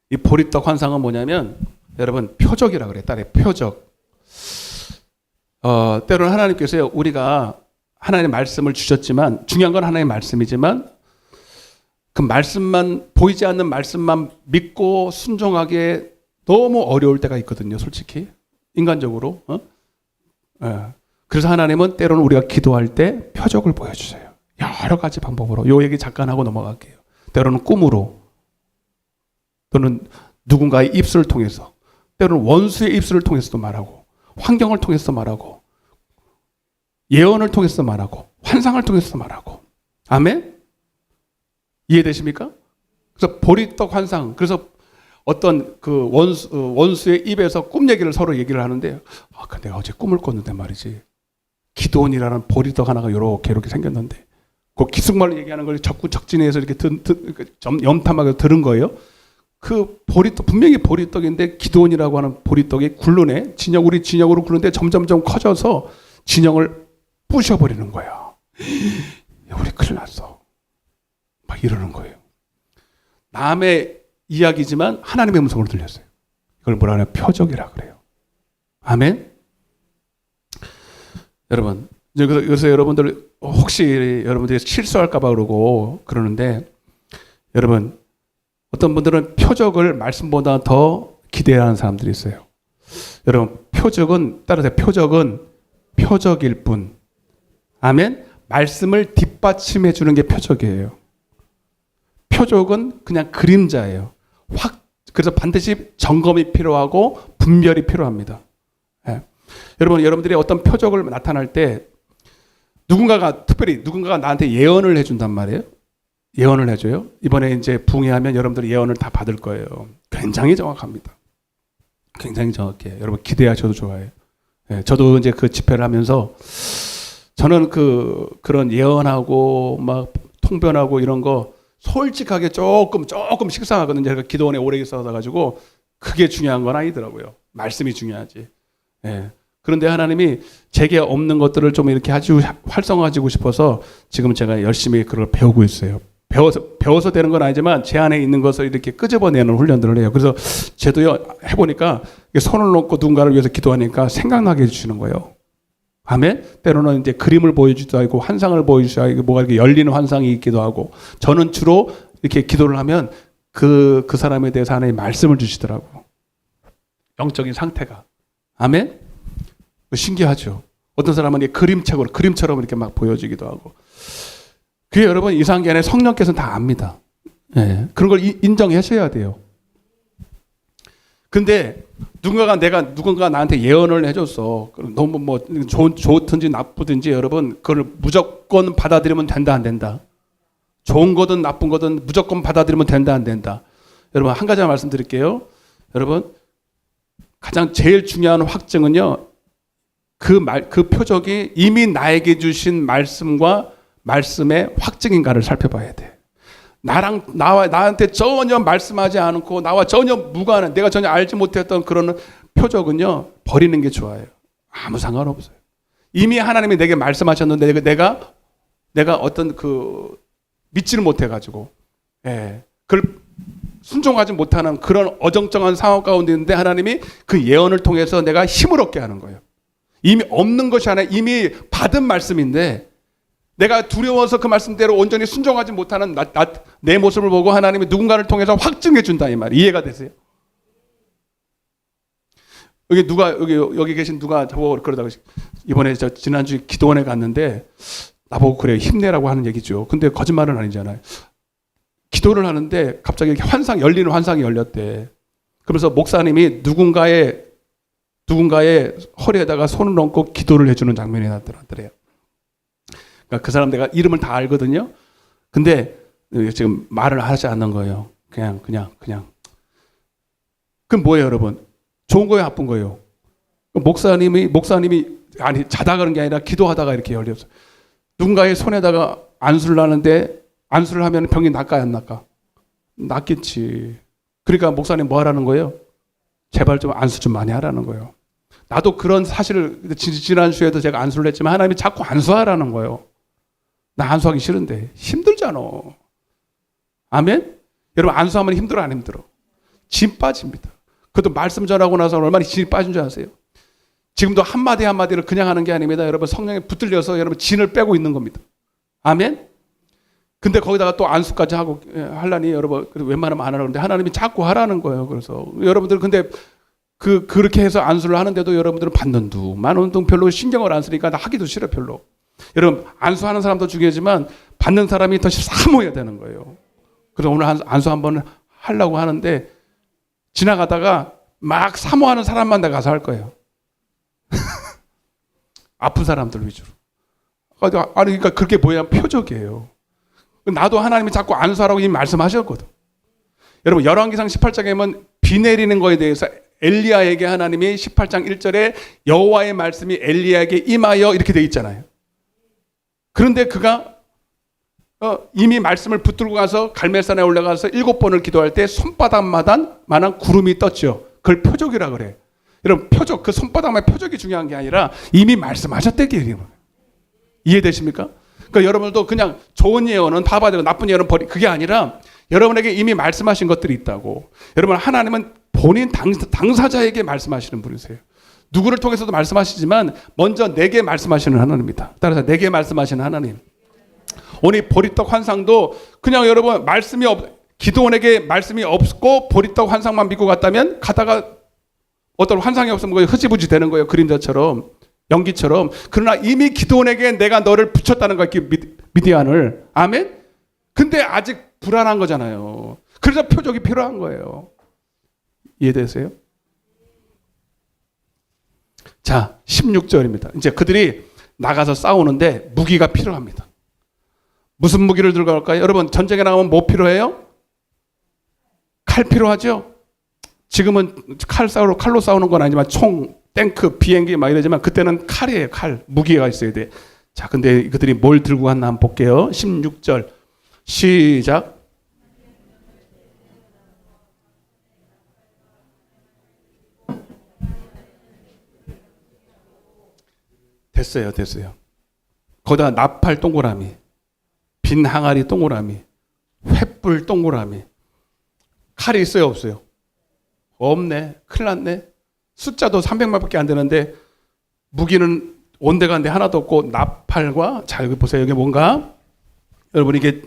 이 보리떡 환상은 뭐냐면 여러분 표적이라 그래요. 딸의 표적. 때로는 하나님께서요. 우리가 하나님의 말씀을 주셨지만 중요한 건 하나님의 말씀이지만 그 말씀만 보이지 않는 말씀만 믿고 순종하기에 너무 어려울 때가 있거든요. 솔직히. 인간적으로. 그래서 하나님은 때로는 우리가 기도할 때 표적을 보여주세요. 여러 가지 방법으로. 요 얘기 잠깐 하고 넘어갈게요. 때로는 꿈으로 또는 누군가의 입술을 통해서 때로는 원수의 입술을 통해서도 말하고 환경을 통해서 말하고 예언을 통해서 말하고 환상을 통해서 말하고. 아멘? 이해되십니까? 그래서 보리떡 환상. 그래서 어떤 그 원수의 입에서 꿈 얘기를 서로 얘기를 하는데 내가 어제 꿈을 꿨는데 말이지. 기도원이라는 보리떡 하나가 이렇게 생겼는데 그 기숙말로 얘기하는 걸 적진에서 이렇게 염탐하게 들은 거예요. 그 보리떡 분명히 보리떡인데 기도원이라고 하는 보리떡이 굴러내 우리 진영으로 굴르는데 점점점 커져서 진영을 부셔버리는 거야. 우리 큰일 났어. 막 이러는 거예요. 남의 이야기지만 하나님의 음성으로 들렸어요. 이걸 뭐라 하냐? 표적이라 그래요. 아멘? 여러분, 그래서 여러분들 혹시 여러분들이 실수할까 봐 그러는데 여러분 어떤 분들은 표적을 말씀보다 더 기대하는 사람들이 있어요. 여러분 따라서 표적은 표적일 뿐. 아멘? 말씀을 뒷받침해 주는 게 표적이에요. 표적은 그냥 그림자예요. 그래서 반드시 점검이 필요하고 분별이 필요합니다. 예. 여러분들이 어떤 표적을 나타날 때 특별히 누군가가 나한테 예언을 해준단 말이에요. 예언을 해줘요. 이번에 이제 붕괴하면 여러분들이 예언을 다 받을 거예요. 굉장히 정확합니다. 굉장히 정확해요. 여러분 기대하셔도 좋아요. 예, 저도 이제 그 집회를 하면서 저는 그런 예언하고 막 통변하고 이런 거 솔직하게 조금 식상하거든요. 제가 기도원에 오래 있어서 가지고 그게 중요한 건 아니더라고요. 말씀이 중요하지. 예. 그런데 하나님이 제게 없는 것들을 좀 이렇게 아주 활성화하고 싶어서 지금 제가 열심히 그걸 배우고 있어요. 배워서 되는 건 아니지만 제 안에 있는 것을 이렇게 끄집어내는 훈련들을 해요. 그래서 저도요, 해보니까 손을 놓고 누군가를 위해서 기도하니까 생각나게 해주시는 거예요. 아멘? 때로는 이제 그림을 보여주기도 하고 환상을 보여주기도 하고 뭐가 이렇게 열리는 환상이 있기도 하고 저는 주로 이렇게 기도를 하면 그 사람에 대해서 하나님 말씀을 주시더라고. 영적인 상태가. 아멘? 신기하죠. 어떤 사람은 그림처럼 이렇게 막 보여지기도 하고. 그게 여러분 이상하게 안에 성령께서는 다 압니다. 예, 그런 걸 인정하셔야 돼요. 근데 누군가 나한테 예언을 해줬어. 너무 뭐 좋든지 나쁘든지 여러분 그걸 무조건 받아들이면 된다 안 된다. 좋은 거든 나쁜 거든 무조건 받아들이면 된다 안 된다. 여러분 한 가지만 말씀드릴게요. 여러분 가장 제일 중요한 확증은요. 그 표적이 이미 나에게 주신 말씀과 말씀의 확증인가를 살펴봐야 돼. 나한테 전혀 말씀하지 않고 나와 전혀 무관한 내가 전혀 알지 못했던 그런 표적은요 버리는 게 좋아요. 아무 상관없어요. 이미 하나님이 내게 말씀하셨는데 내가 어떤 믿지를 못해가지고 그걸 순종하지 못하는 그런 어정쩡한 상황 가운데 있는데 하나님이 그 예언을 통해서 내가 힘을 얻게 하는 거예요. 이미 없는 것이 아니라 이미 받은 말씀인데 내가 두려워서 그 말씀대로 온전히 순종하지 못하는 내 모습을 보고 하나님이 누군가를 통해서 확증해 준다 이 말. 이해가 되세요? 여기 계신 누가 저보고 그러다가 이번에 저 지난주에 기도원에 갔는데 나보고 그래 힘내라고 하는 얘기죠. 근데 거짓말은 아니잖아요. 기도를 하는데 갑자기 이렇게 열리는 환상이 열렸대. 그러면서 목사님이 누군가의 허리에다가 손을 얹고 기도를 해주는 장면이 나타났더래요. 그러니까 그 사람 내가 이름을 다 알거든요. 근데 지금 말을 하지 않는 거예요. 그냥. 그럼 뭐예요, 여러분? 좋은 거예요, 나쁜 거예요? 목사님이 아니 자다가 그런 게 아니라 기도하다가 이렇게 열렸어요. 누군가의 손에다가 안수를 하는데 안수를 하면 병이 낫까요, 안 낫까? 낫겠지. 그러니까 목사님 뭐 하라는 거예요? 제발 좀 안수 좀 많이 하라는 거예요. 나도 그런 사실을 지난주에도 제가 안수를 했지만 하나님이 자꾸 안수하라는 거예요. 나 안수하기 싫은데 힘들잖아. 아멘? 여러분 안수하면 힘들어 안 힘들어? 진 빠집니다. 그것도 말씀 전하고 나서 얼마나 진이 빠진 줄 아세요? 지금도 한마디를 그냥 하는 게 아닙니다. 여러분 성령에 붙들려서 여러분 진을 빼고 있는 겁니다. 아멘? 근데 거기다가 또 안수까지 하고 하려니 여러분 웬만하면 안 하라는데 하나님이 자꾸 하라는 거예요. 그래서 여러분들 근데 그렇게 해서 안수를 하는데도 여러분들은 받는 둥만 오는 둥 별로 신경을 안 쓰니까 나 하기도 싫어 별로. 여러분 안수하는 사람도 중요하지만 받는 사람이 더 사모해야 되는 거예요. 그래서 오늘 안수 한번 하려고 하는데 지나가다가 막 사모하는 사람만 내가 가서 할 거예요. 아픈 사람들 위주로. 아니 그러니까 그렇게 보여야 표적이에요. 나도 하나님이 자꾸 안수하라고 이미 말씀하셨거든. 여러분 열왕기상 18장에 보면 비 내리는 거에 대해서 엘리야에게 하나님이 18장 1절에 여호와의 말씀이 엘리야에게 임하여 이렇게 돼 있잖아요. 그런데 그가 이미 말씀을 붙들고 가서 갈멜산에 올라가서 7번을 기도할 때 손바닥만한 구름이 떴죠. 그걸 표적이라 그래. 여러분 표적, 그 손바닥만의 표적이 중요한 게 아니라 이미 말씀하셨다기 이해되십니까? 그러니까 여러분도 그냥 좋은 예언은 다 받아요. 나쁜 예언은 버리. 그게 아니라 여러분에게 이미 말씀하신 것들이 있다고. 여러분 하나님은 본인 당사자에게 말씀하시는 분이세요. 누구를 통해서도 말씀하시지만 먼저 내게 말씀하시는 하나님입니다. 따라서 내게 말씀하시는 하나님. 오늘 보리떡 환상도 그냥 여러분 기도원에게 말씀이 없고 보리떡 환상만 믿고 갔다면 가다가 어떤 환상이 없으면 거의 흐지부지 되는 거예요. 그림자처럼 연기처럼. 그러나 이미 기도원에게 내가 너를 붙였다는 거야. 미디안을. 아멘? 근데 아직 불안한 거잖아요. 그래서 표적이 필요한 거예요. 이해되세요? 자, 16절입니다. 이제 그들이 나가서 싸우는데 무기가 필요합니다. 무슨 무기를 들고 갈까요? 여러분 전쟁에 나가면 뭐 필요해요? 칼 필요하죠? 지금은 칼로 싸우는 건 아니지만 총, 탱크, 비행기 막 이러지만 그때는 칼이에요. 칼. 무기가 있어야 돼. 자, 근데 그들이 뭘 들고 갔나 한번 볼게요. 16절 시작. 됐어요. 거기다 나팔 동그라미, 빈 항아리 동그라미, 횃불 동그라미. 칼이 있어요, 없어요? 없네. 큰일 났네. 숫자도 300마리밖에 안 되는데 무기는 온데간데 하나도 없고 나팔과, 자 여기 보세요. 여기 뭔가 여러분 이게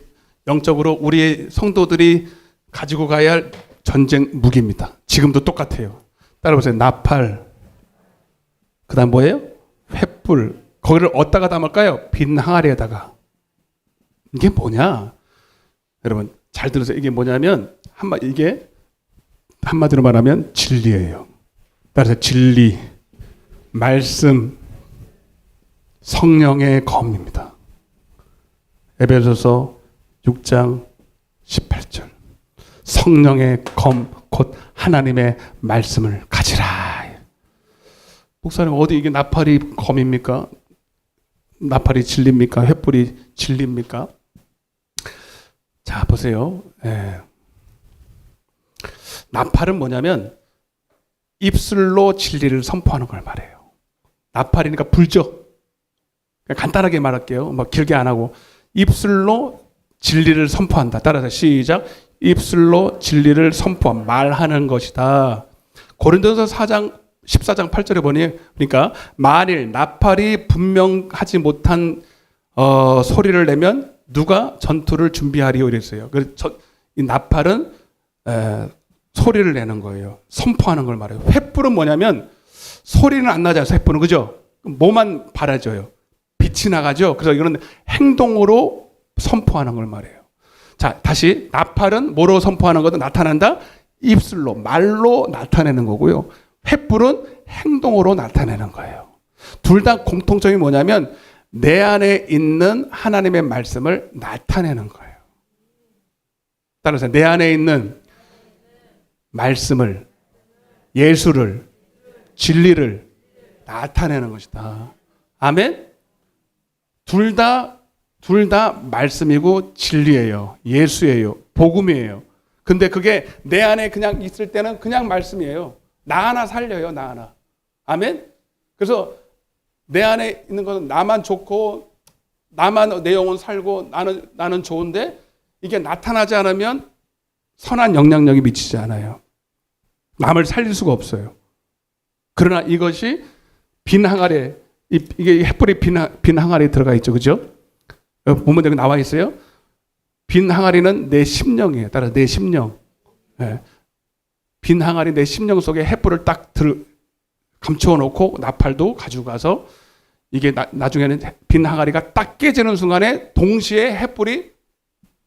영적으로 우리 성도들이 가지고 가야 할 전쟁 무기입니다. 지금도 똑같아요. 따라보세요. 나팔, 그 다음 뭐예요? 횃불. 거기를 어디다가 담을까요? 빈 항아리에다가. 이게 뭐냐? 여러분 잘 들으세요. 이게 뭐냐면 이게 한마디로 말하면 진리예요. 따라서 진리, 말씀, 성령의 검입니다. 에베소서 6장 18절. 성령의 검, 곧 하나님의 말씀을 가지라. 목사님 어디 이게 나팔이 검입니까? 나팔이 진리입니까? 횃불이 진리입니까? 자 보세요. 나팔은 뭐냐면 입술로 진리를 선포하는 걸 말해요. 나팔이니까 불죠. 간단하게 말할게요. 막 길게 안 하고 입술로 진리를 선포한다. 따라서 시작. 입술로 진리를 선포한 말하는 것이다. 고린도서 14장 8절에 보니 그러니까 만일 나팔이 분명하지 못한 소리를 내면 누가 전투를 준비하리요 이랬어요. 그래서 이 나팔은 소리를 내는 거예요. 선포하는 걸 말해요. 횃불은 뭐냐면 소리는 안 나잖아요. 횃불은 그죠? 뭐만 바라져요. 빛이 나가죠. 그래서 이런 행동으로 선포하는 걸 말해요. 자, 다시 나팔은 뭐로 선포하는 거든 나타난다? 입술로, 말로 나타내는 거고요. 횃불은 행동으로 나타내는 거예요. 둘 다 공통점이 뭐냐면 내 안에 있는 하나님의 말씀을 나타내는 거예요. 따라서 내 안에 있는 말씀을, 예수를, 진리를 나타내는 것이다. 아멘? 둘 다 말씀이고 진리예요. 예수예요. 복음이에요. 근데 그게 내 안에 그냥 있을 때는 그냥 말씀이에요. 나 하나 살려요. 나 하나. 아멘? 그래서 내 안에 있는 것은 나만 좋고 나만 내 영혼 살고 나는 좋은데 이게 나타나지 않으면 선한 영향력이 미치지 않아요. 남을 살릴 수가 없어요. 그러나 이것이 빈 항아리에 이게 횃불이 빈 항아리에 들어가 있죠. 그죠? 보면 여기 나와 있어요. 빈 항아리는 내 심령이에요. 따라 내 심령. 네. 빈 항아리 내 심령 속에 횃불을 딱 감추어 놓고 나팔도 가지고 가서 이게 나중에는 빈 항아리가 딱 깨지는 순간에 동시에 횃불이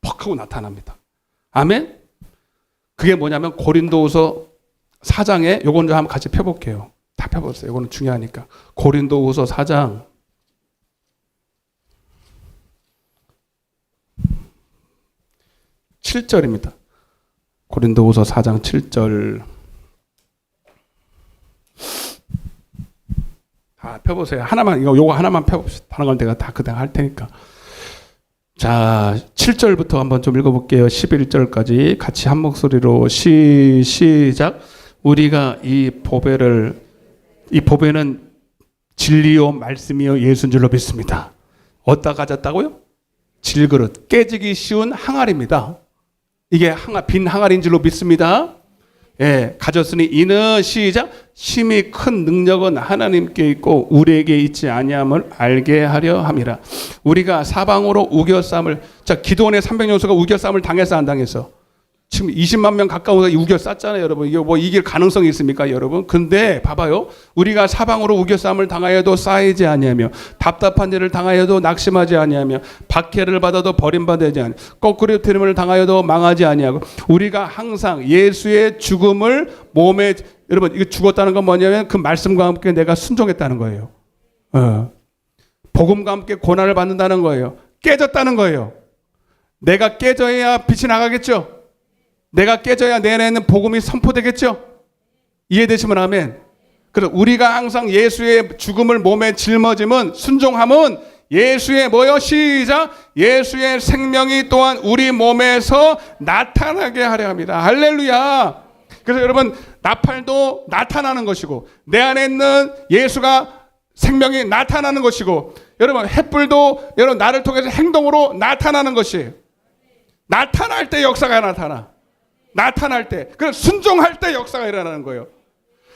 퍽 하고 나타납니다. 아멘? 그게 뭐냐면 고린도후서 4장에 요건 좀 한번 같이 펴볼게요. 다 펴보세요. 이거는 중요하니까. 고린도후서 4장 7절입니다. 고린도후서 4장 7절. 다 펴보세요. 하나만, 요거 하나만 펴봅시다. 다른 건 내가 다 그냥 할 테니까. 자, 7절부터 한번 좀 읽어볼게요. 11절까지 같이 한 목소리로 시작. 우리가 이 보배는 진리요 말씀이요 예수인 줄로 믿습니다. 어디다 가졌다고요? 질그릇, 깨지기 쉬운 항아리입니다. 이게 빈 항아리인 줄로 믿습니다. 예, 가졌으니 이는 시작. 심히 큰 능력은 하나님께 있고 우리에게 있지 아니함을 알게 하려 함이라. 우리가 사방으로 우겨쌈을, 자, 기도원의 300년수가 우겨쌈을 당했어 안 당했어? 지금 20만 명 가까워서 우겨 쌌잖아요, 여러분. 이게 뭐 이길 가능성이 있습니까, 여러분? 근데 봐봐요. 우리가 사방으로 우겨쌈을 당하여도 쌓이지 아니하며 답답한 일을 당하여도 낙심하지 아니하며 박해를 받아도 버림받지 아니하며 거꾸로 트림을 당하여도 망하지 아니하고 우리가 항상 예수의 죽음을 몸에, 여러분 이거 죽었다는 건 뭐냐면 그 말씀과 함께 내가 순종했다는 거예요. 복음과 함께 고난을 받는다는 거예요. 깨졌다는 거예요. 내가 깨져야 빛이 나가겠죠. 내가 깨져야 내 안에 있는 복음이 선포되겠죠. 이해되시면 아멘. 그래서 우리가 항상 예수의 죽음을 몸에 짊어짐은, 순종함은 예수의 뭐요? 시작. 예수의 생명이 또한 우리 몸에서 나타나게 하려 합니다. 할렐루야. 그래서 여러분, 나팔도 나타나는 것이고, 내 안에 있는 예수가 생명이 나타나는 것이고, 여러분 횃불도 여러분 나를 통해서 행동으로 나타나는 것이에요. 나타날 때 역사가 나타날 때, 그래서 순종할 때 역사가 일어나는 거예요.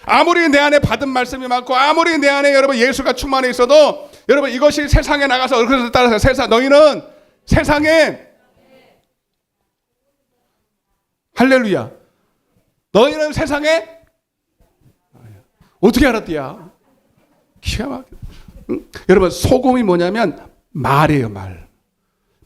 아무리 내 안에 받은 말씀이 많고, 아무리 내 안에 여러분 예수가 충만해 있어도, 여러분 이것이 세상에 나가서, 그래서 따라서 너희는 세상에, 할렐루야, 너희는 세상에, 어떻게 알았디야? 기가 막혀. 여러분 소금이 뭐냐면 말이에요. 말.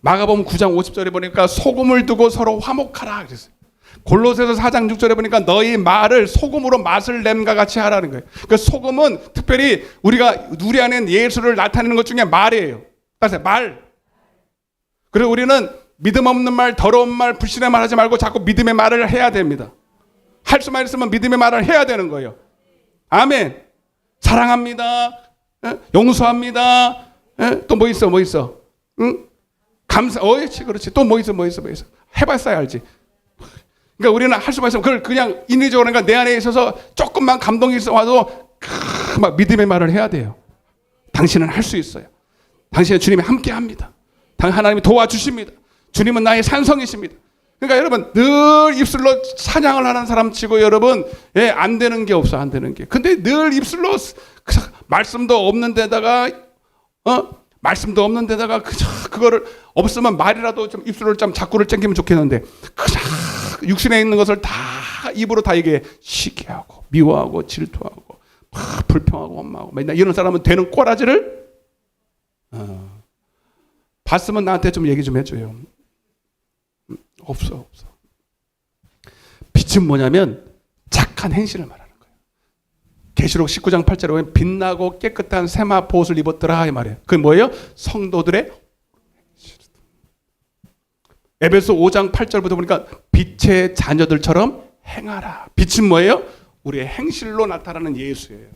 마가복음 9장 50절에 보니까 소금을 두고 서로 화목하라 그랬어요. 골로새서 4장 6절에 보니까 너희 말을 소금으로 맛을 냄과 같이 하라는 거예요. 그 소금은 특별히 우리 안에 예수를 나타내는 것 중에 말이에요. 따라서 말. 그리고 우리는 믿음 없는 말, 더러운 말, 불신의 말 하지 말고 자꾸 믿음의 말을 해야 됩니다. 할 수만 있으면 믿음의 말을 해야 되는 거예요. 아멘. 사랑합니다. 용서합니다. 또 뭐 있어? 응? 감사. 그렇지. 또 뭐 있어? 해봤어야 알지. 그러니까 우리는 할 수만 있으면 그걸 그냥 인위적으로, 그러니까 내 안에 있어서 조금만 감동이 있어 와도 막 믿음의 말을 해야 돼요. 당신은 할 수 있어요. 당신은 주님이 함께 합니다. 하나님이 도와주십니다. 주님은 나의 산성이십니다. 그러니까 여러분 늘 입술로 찬양을 하는 사람 치고 여러분 안 되는 게 없어. 안 되는 게. 근데 늘 입술로 말씀도 없는 데다가 그거를 없으면 말이라도 좀 입술을 좀 자꾸를 땡기면 좋겠는데, 그냥 육신에 있는 것을 다 입으로 다 이게 시기하고 미워하고 질투하고 불평하고 원망하고 맨날 이런 사람은 되는 꼬라지를 봤으면 나한테 좀 얘기 좀 해줘요. 없어. 빛은 뭐냐면 착한 행실을 말하는 거예요. 계시록 19장 8절에 보면 빛나고 깨끗한 세마 보옷을 입었더라 이 말이에요. 그게 뭐예요? 성도들의, 에베소 5장 8절부터 보니까 빛의 자녀들처럼 행하라. 빛은 뭐예요? 우리의 행실로 나타나는 예수예요.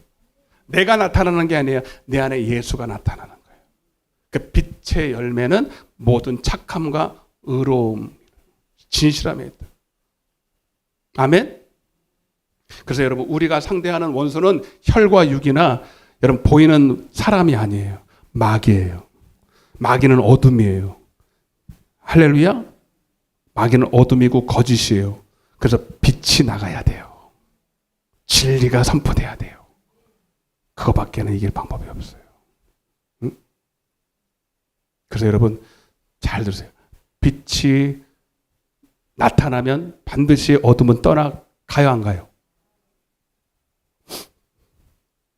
내가 나타나는 게 아니에요. 내 안에 예수가 나타나는 거예요. 그 빛의 열매는 모든 착함과 의로움, 진실함에 있다. 아멘? 그래서 여러분 우리가 상대하는 원수는 혈과 육이나 여러분 보이는 사람이 아니에요. 마귀예요. 마귀는 어둠이에요. 할렐루야? 마귀는 어둠이고 거짓이에요. 그래서 빛이 나가야 돼요. 진리가 선포돼야 돼요. 그거밖에는 이길 방법이 없어요. 응? 그래서 여러분 잘 들으세요. 빛이 나타나면 반드시 어둠은 떠나가요, 안 가요?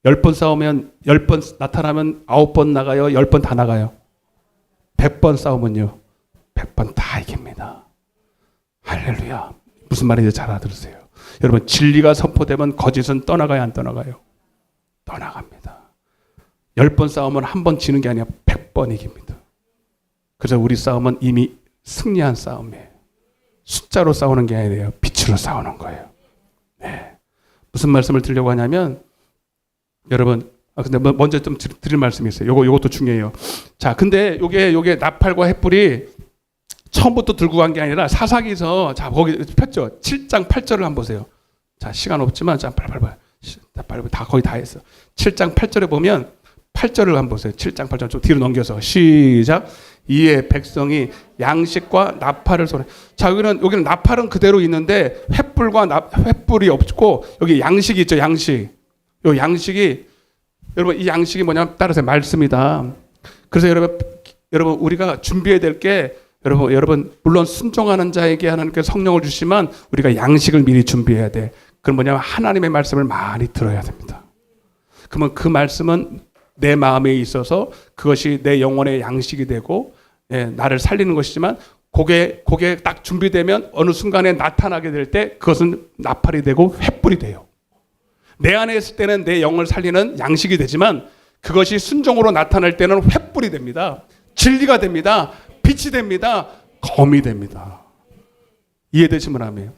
10번 싸우면 10번 나타나면 9번 나가요? 10번 다 나가요? 100번 싸우면요 100번 다 이깁니다. 할렐루야. 무슨 말인지 잘 알아들으세요. 여러분 진리가 선포되면 거짓은 떠나가요, 안 떠나가요? 떠나갑니다. 10번 싸우면 한 번 지는 게 아니라 100번 이깁니다. 그래서 우리 싸움은 이미 승리한 싸움이에요. 숫자로 싸우는 게 아니라 빛으로 싸우는 거예요. 네. 무슨 말씀을 드리려고 하냐면 여러분, 근데 먼저 좀 드릴 말씀이 있어요. 요것도 중요해요. 자, 근데 요게 나팔과 횃불이 처음부터 들고 간 게 아니라 사사기서, 자, 거기 폈죠? 7장 8절을 한번 보세요. 자, 시간 없지만, 자, 빨리 다 거의 다 했어. 7장 8절에 보면 8절을 한번 보세요. 7장 8절 좀 뒤로 넘겨서 시작. 이에 백성이 양식과 나팔을 손에. 자, 여기는 나팔은 그대로 있는데 횃불이 없고 여기 양식이 있죠. 양식. 요 양식이, 여러분 이 양식이 뭐냐면 따라서 말씀이다. 그래서 여러분 우리가 준비해야 될 게, 여러분 물론 순종하는 자에게 하나님께 성령을 주시면 우리가 양식을 미리 준비해야 돼. 그럼 뭐냐면 하나님의 말씀을 많이 들어야 됩니다. 그러면 그 말씀은 내 마음에 있어서 그것이 내 영혼의 양식이 되고 나를 살리는 것이지만, 그게 딱 준비되면 어느 순간에 나타나게 될 때 그것은 나팔이 되고 횃불이 돼요. 내 안에 있을 때는 내 영을 살리는 양식이 되지만 그것이 순종으로 나타날 때는 횃불이 됩니다. 진리가 됩니다. 빛이 됩니다. 검이 됩니다. 이해되시면 하면.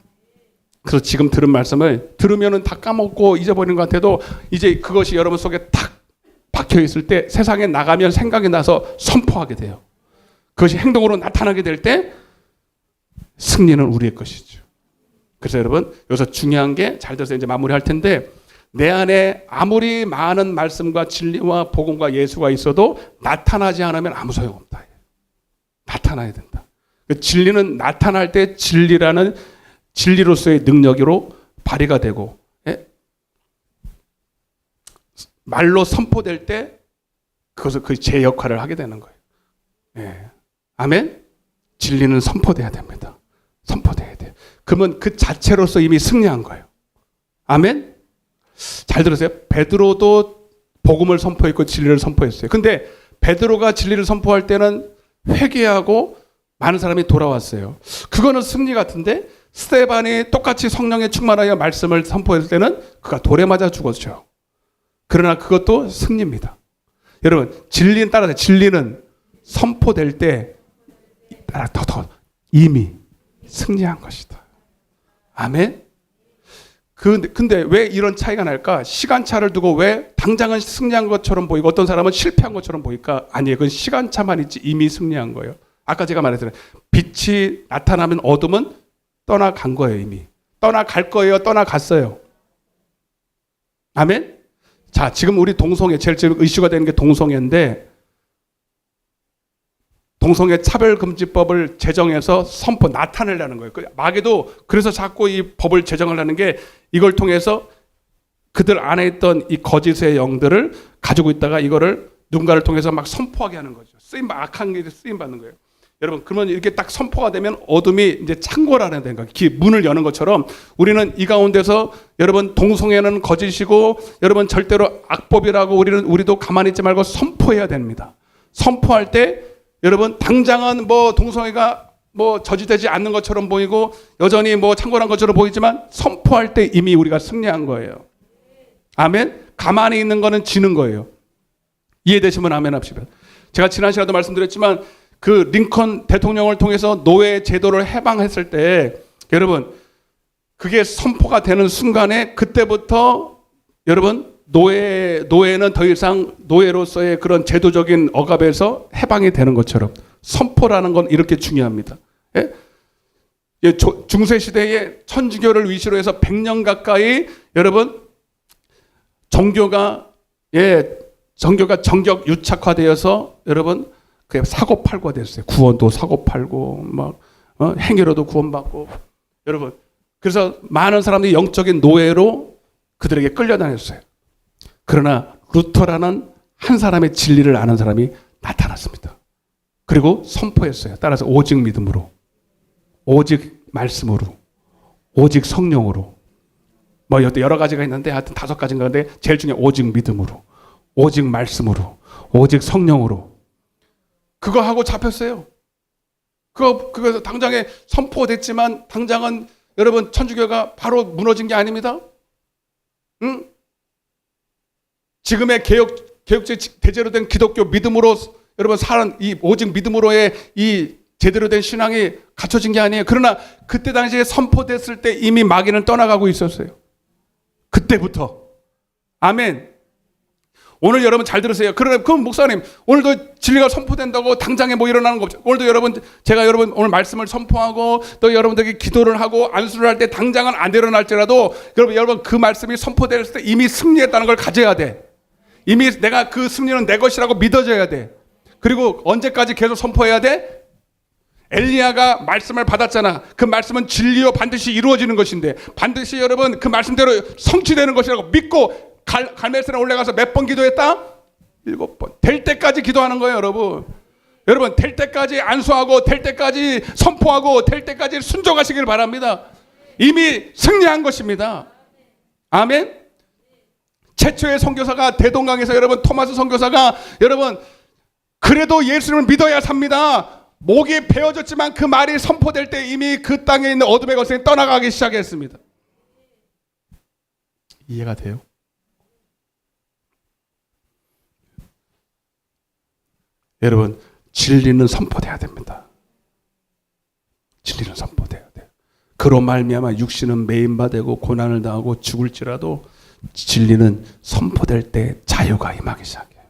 그래서 지금 들은 말씀을 들으면은 다 까먹고 잊어버리는 것 같아도 이제 그것이 여러분 속에 탁 박혀 있을 때 세상에 나가면 생각이 나서 선포하게 돼요. 그것이 행동으로 나타나게 될 때 승리는 우리의 것이죠. 그래서 여러분 여기서 중요한 게 잘 들어서 이제 마무리할 텐데 내 안에 아무리 많은 말씀과 진리와 복음과 예수가 있어도 나타나지 않으면 아무 소용없다. 나타나야 된다. 진리는 나타날 때 진리라는 진리로서의 능력으로 발휘가 되고 말로 선포될 때 그것을 그 제 역할을 하게 되는 거예요. 예. 아멘. 진리는 선포돼야 됩니다. 선포돼야 돼요. 그러면 그 자체로서 이미 승리한 거예요. 아멘. 잘 들으세요. 베드로도 복음을 선포했고 진리를 선포했어요. 근데 베드로가 진리를 선포할 때는 회개하고 많은 사람이 돌아왔어요. 그거는 승리 같은데 스데반이 똑같이 성령에 충만하여 말씀을 선포했을 때는 그가 돌에 맞아 죽었죠. 그러나 그것도 승리입니다. 여러분 진리는 따라서 진리는 선포될 때 더 이미 승리한 것이다. 아멘. 근데 왜 이런 차이가 날까? 시간차를 두고 왜 당장은 승리한 것처럼 보이고 어떤 사람은 실패한 것처럼 보일까? 아니에요. 그건 시간차만 있지 이미 승리한 거예요. 아까 제가 말했잖아요. 빛이 나타나면 어둠은 떠나간 거예요. 이미 떠나갈 거예요. 떠나갔어요. 아멘. 자, 지금 우리 동성애 제일 이슈가 되는 게 동성애인데 동성애 차별금지법을 제정해서 선포 나타내려는 거예요. 마귀도 그래서 자꾸 이 법을 제정하려는 게 이걸 통해서 그들 안에 있던 이 거짓의 영들을 가지고 있다가 이거를 누군가를 통해서 막 선포하게 하는 거죠. 악한 게 쓰임 받는 거예요. 여러분 그러면 이렇게 딱 선포가 되면 어둠이 이제 창궐하는 된 거예요. 문을 여는 것처럼 우리는 이 가운데서 여러분 동성애는 거짓이고 여러분 절대로 악법이라고 우리도 가만히 있지 말고 선포해야 됩니다. 선포할 때 여러분 당장은 뭐 동성애가 뭐 저지되지 않는 것처럼 보이고 여전히 뭐 창궐한 것처럼 보이지만 선포할 때 이미 우리가 승리한 거예요. 아멘. 가만히 있는 거는 지는 거예요. 이해되시면 아멘 합시다. 제가 지난 시간에도 말씀드렸지만 그 링컨 대통령을 통해서 노예 제도를 해방했을 때 여러분 그게 선포가 되는 순간에 그때부터 여러분 노예는 더 이상 노예로서의 그런 제도적인 억압에서 해방이 되는 것처럼 선포라는 건 이렇게 중요합니다. 예? 중세시대에 천주교를 위시로 해서 100년 가까이 여러분 정교가 정격 유착화되어서 여러분 그 사고팔고가 됐어요. 구원도 사고팔고 막 행위로도 구원받고 여러분 그래서 많은 사람들이 영적인 노예로 그들에게 끌려다녔어요. 그러나 루터라는 한 사람의 진리를 아는 사람이 나타났습니다. 그리고 선포했어요. 따라서 오직 믿음으로, 오직 말씀으로, 오직 성령으로. 뭐 여러 가지가 있는데 하여튼 5가지인가 근데 제일 중요한 오직 믿음으로, 오직 말씀으로, 오직 성령으로. 그거 하고 잡혔어요. 그거 당장에 선포됐지만 당장은 여러분 천주교가 바로 무너진 게 아닙니다. 응? 지금의 개혁제 대제로 된 기독교 믿음으로 여러분 사는 이 오직 믿음으로의 이 제대로 된 신앙이 갖춰진 게 아니에요. 그러나 그때 당시에 선포됐을 때 이미 마귀는 떠나가고 있었어요. 그때부터. 아멘. 오늘 여러분 잘 들으세요. 그럼 목사님 오늘도 진리가 선포된다고 당장에 뭐 일어나는 거 없죠. 오늘도 제가 여러분 오늘 말씀을 선포하고 또 여러분들에게 기도를 하고 안수를 할 때 당장은 안 일어날지라도 여러분 그 말씀이 선포될 때 이미 승리했다는 걸 가져야 돼. 이미 내가 그 승리는 내 것이라고 믿어져야 돼. 그리고 언제까지 계속 선포해야 돼? 엘리야가 말씀을 받았잖아. 그 말씀은 진리요 반드시 이루어지는 것인데 반드시 여러분 그 말씀대로 성취되는 것이라고 믿고 갈멜산에 올라가서 몇 번 기도했다? 7번. 될 때까지 기도하는 거예요, 여러분. 여러분 될 때까지 안수하고 될 때까지 선포하고 될 때까지 순종하시길 바랍니다. 이미 승리한 것입니다. 아멘. 최초의 선교사가 대동강에서 여러분 토마스 선교사가 여러분 그래도 예수님을 믿어야 삽니다. 목이 베어졌지만 그 말이 선포될 때 이미 그 땅에 있는 어둠의 것을 떠나가기 시작했습니다. 이해가 돼요? 여러분 진리는 선포돼야 됩니다. 그로 말미암아 육신은 매임바 되고 고난을 당하고 죽을지라도 진리는 선포될 때 자유가 임하기 시작해요.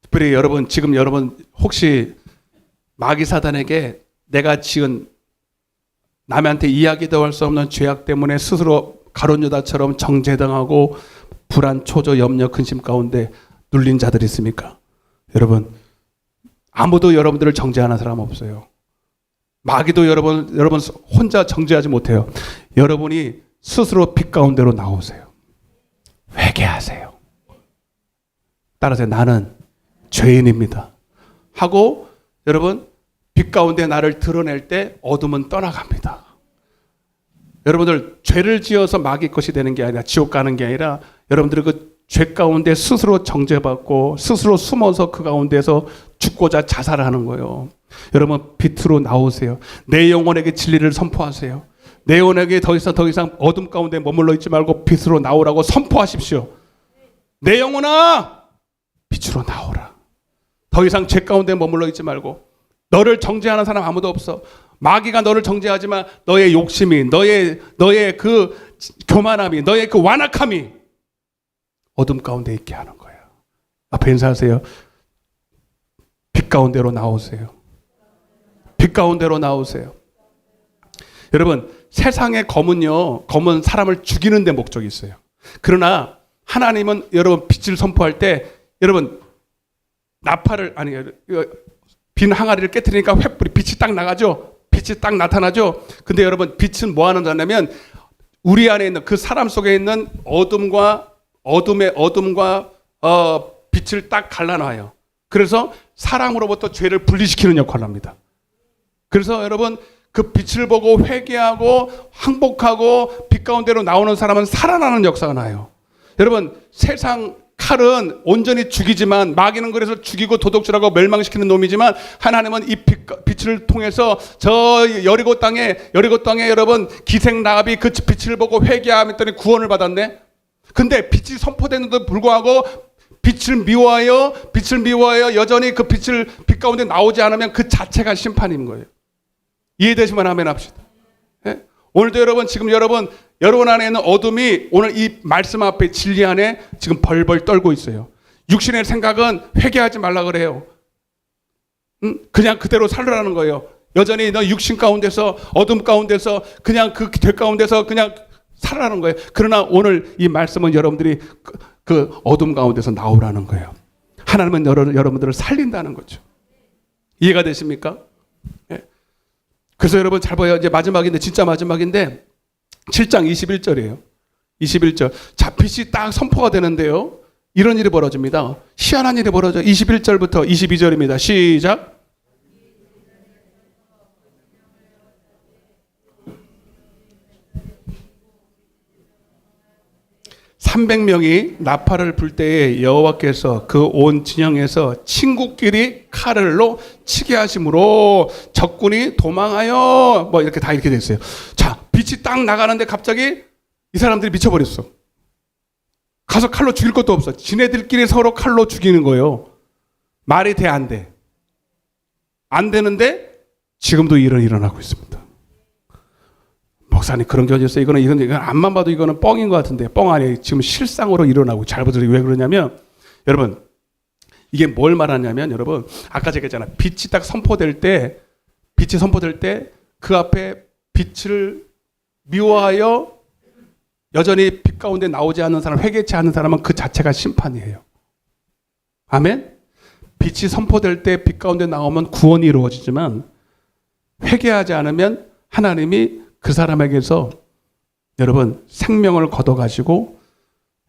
특별히 여러분, 지금 여러분 혹시 마귀 사단에게 내가 지은 남한테 이야기도 할 수 없는 죄악 때문에 스스로 가룟 유다처럼 정죄당하고 불안, 초조, 염려, 근심 가운데 눌린 자들이 있습니까? 여러분, 아무도 여러분들을 정죄하는 사람 없어요. 마귀도 여러분 혼자 정죄하지 못해요. 여러분이 스스로 빛 가운데로 나오세요. 회개하세요. 따라서 나는 죄인입니다 하고 여러분 빛 가운데 나를 드러낼 때 어둠은 떠나갑니다. 여러분들 죄를 지어서 마귀 것이 되는 게 아니라 지옥 가는 게 아니라 여러분들이 그 죄 가운데 스스로 정죄받고 스스로 숨어서 그 가운데서 죽고자 자살하는 거예요. 여러분 빛으로 나오세요. 내 영혼에게 진리를 선포하세요. 내 영혼에게 더 이상 어둠 가운데 머물러 있지 말고 빛으로 나오라고 선포하십시오. 내 영혼아 빛으로 나오라. 더 이상 죄 가운데 머물러 있지 말고. 너를 정죄하는 사람 아무도 없어. 마귀가 너를 정죄하지만 너의 욕심이, 너의 그 교만함이, 너의 그 완악함이 어둠 가운데 있게 하는 거예요. 앞에 인사하세요. 빛 가운데로 나오세요. 빛 가운데로 나오세요. 여러분, 세상의 검은 사람을 죽이는 데 목적이 있어요. 그러나 하나님은 여러분 빛을 선포할 때 여러분 빈 항아리를 깨트리니까 횃불이 빛이 딱 나가죠. 빛이 딱 나타나죠. 근데 여러분 빛은 뭐 하는 자냐면 우리 안에 있는 그 사람 속에 있는 어둠과 빛을 딱 갈라놔요. 그래서 사람으로부터 죄를 분리시키는 역할을 합니다. 그래서 여러분 그 빛을 보고 회개하고 항복하고 빛 가운데로 나오는 사람은 살아나는 역사가 나요. 여러분 세상 칼은 온전히 죽이지만 마귀는 그래서 죽이고 도둑질하고 멸망시키는 놈이지만 하나님은 이 빛을 통해서 저 여리고 땅에 여러분 기생라합이 그 빛을 보고 회개하였더니 구원을 받았네. 근데 빛이 선포되는데도 불구하고 빛을 미워하여 여전히 그 빛 가운데 나오지 않으면 그 자체가 심판인 거예요. 이해되시면 아멘 합시다. 예? 오늘도 지금 여러분 안에 있는 어둠이 오늘 이 말씀 앞에 진리 안에 지금 벌벌 떨고 있어요. 육신의 생각은 회개하지 말라 그래요. 그냥 그대로 살으라는 거예요. 여전히 너 육신 가운데서 어둠 가운데서 그냥 그 죄 가운데서 그냥 살아라는 거예요. 그러나 오늘 이 말씀은 여러분들이 그 어둠 가운데서 나오라는 거예요. 하나님은 여러분들을 살린다는 거죠. 이해가 되십니까? 예. 그래서 여러분 잘 봐요. 이제 마지막인데 진짜 마지막인데 7장 21절이에요. 21절. 자, 빛이 딱 선포가 되는데요. 이런 일이 벌어집니다. 희한한 일이 벌어져. 21절부터 22절입니다. 시작. 300명이 나팔을 불 때에 여호와께서 그 온 진영에서 친구끼리 칼을로 치게 하심으로 적군이 도망하여 뭐 이렇게 다 이렇게 됐어요. 자, 빛이 딱 나가는데 갑자기 이 사람들이 미쳐버렸어. 가서 칼로 죽일 것도 없어. 지네들끼리 서로 칼로 죽이는 거예요. 말이 돼, 안 돼? 안 되는데 지금도 일어나고 있습니다. 목사님 그런 게 어딨어요? 이건 앞만 봐도 이거는 뻥인 것 같은데 뻥 아니에요. 지금 실상으로 일어나고 잘 보세요. 왜 그러냐면 여러분 이게 뭘 말하냐면 여러분 아까 제가 했잖아요. 빛이 딱 선포될 때 그 앞에 빛을 미워하여 여전히 빛 가운데 나오지 않는 사람, 회개치 않는 사람은 그 자체가 심판이에요. 아멘? 빛이 선포될 때 빛 가운데 나오면 구원이 이루어지지만 회개하지 않으면 하나님이 그 사람에게서 여러분 생명을 걷어가시고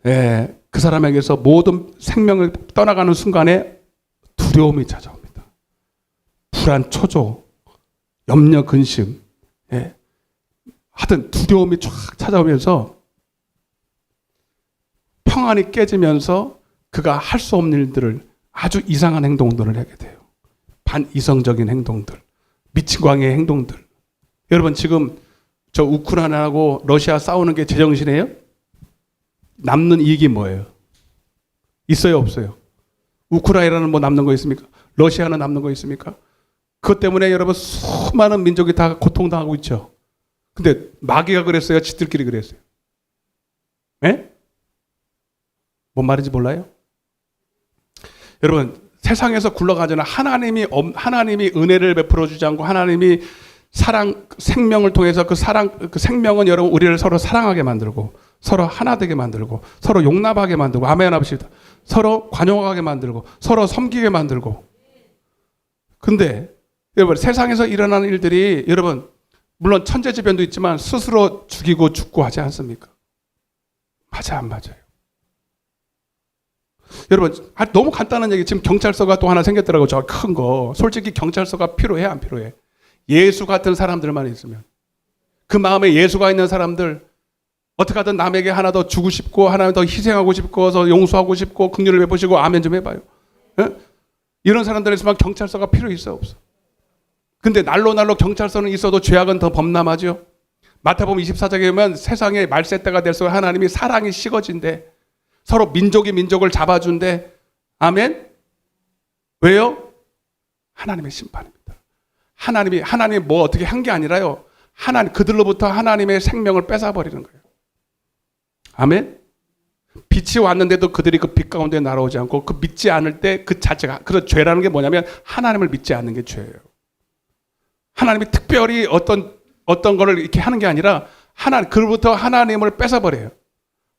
그 사람에게서 모든 생명을 떠나가는 순간에 두려움이 찾아옵니다. 불안, 초조, 염려, 근심 하여튼 두려움이 쫙 찾아오면서 평안이 깨지면서 그가 할 수 없는 일들을 아주 이상한 행동들을 하게 돼요. 반이성적인 행동들, 미친 광의 행동들. 여러분 지금 저 우크라이나하고 러시아 싸우는 게 제정신이에요? 남는 이익이 뭐예요? 있어요, 없어요? 우크라이나는 뭐 남는 거 있습니까? 러시아는 남는 거 있습니까? 그 그것 때문에 여러분 수많은 민족이 다 고통당하고 있죠. 근데 마귀가 그랬어요? 지들끼리 그랬어요? 예? 뭔 말인지 몰라요? 여러분 세상에서 굴러가잖아. 하나님이 은혜를 베풀어 주지 않고 하나님이 사랑 생명을 통해서 그 생명은 여러분 우리를 서로 사랑하게 만들고 서로 하나 되게 만들고 서로 용납하게 만들고 아멘 합시다. 서로 관용하게 만들고 서로 섬기게 만들고. 근데 여러분 세상에서 일어나는 일들이 여러분 물론 천재지변도 있지만 스스로 죽이고 죽고 하지 않습니까? 맞아 안 맞아요? 여러분 너무 간단한 얘기. 지금 경찰서가 또 하나 생겼더라고요. 저 큰 거. 솔직히 경찰서가 필요해 안 필요해? 예수 같은 사람들만 있으면. 그 마음에 예수가 있는 사람들 어떻게 하든 남에게 하나 더 주고 싶고 하나 더 희생하고 싶고 더 용서하고 싶고 긍휼을 베푸시고 아멘 좀 해봐요. 에? 이런 사람들 있으면 경찰서가 필요 있어 없어? 근데 날로 경찰서는 있어도 죄악은 더 범람하죠. 마태복음 24장에 보면 세상에 말세때가 될수록 하나님이 사랑이 식어진대. 서로 민족이 민족을 잡아준대. 아멘? 왜요? 하나님의 심판입니다. 하나님이 뭐 어떻게 한 게 아니라요. 그들로부터 하나님의 생명을 뺏어버리는 거예요. 아멘? 빛이 왔는데도 그들이 그 빛 가운데 날아오지 않고 그 믿지 않을 때 그 자체가, 그런 죄라는 게 뭐냐면 하나님을 믿지 않는 게 죄예요. 하나님이 특별히 어떤 거를 이렇게 하는 게 아니라 그로부터 하나님을 뺏어버려요.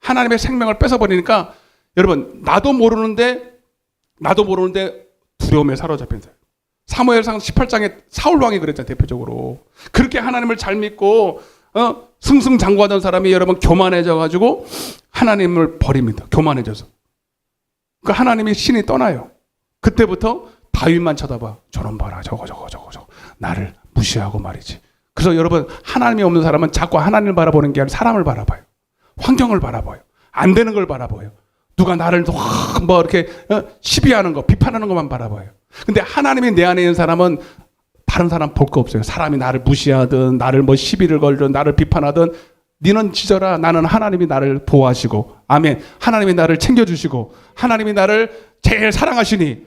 하나님의 생명을 뺏어버리니까 여러분 나도 모르는데 두려움에 사로잡힌다. 사무엘상 18장에 사울왕이 그랬잖아요. 대표적으로 그렇게 하나님을 잘 믿고 승승장구하던 사람이 여러분 교만해져가지고 하나님을 버립니다. 교만해져서 그 하나님이 신이 떠나요. 그때부터 다윗만 쳐다봐. 저놈 봐라 저거 나를 무시하고 말이지. 그래서 여러분 하나님이 없는 사람은 자꾸 하나님을 바라보는 게 아니라 사람을 바라봐요. 환경을 바라봐요. 안 되는 걸 바라봐요. 누가 나를 뭐 이렇게 시비하는 거, 비판하는 것만 바라봐요. 근데 하나님이 내 안에 있는 사람은 다른 사람 볼 거 없어요. 사람이 나를 무시하든 나를 뭐 시비를 걸든 나를 비판하든 니는 지져라. 나는 하나님이 나를 보호하시고 아멘. 하나님이 나를 챙겨주시고 하나님이 나를 제일 사랑하시니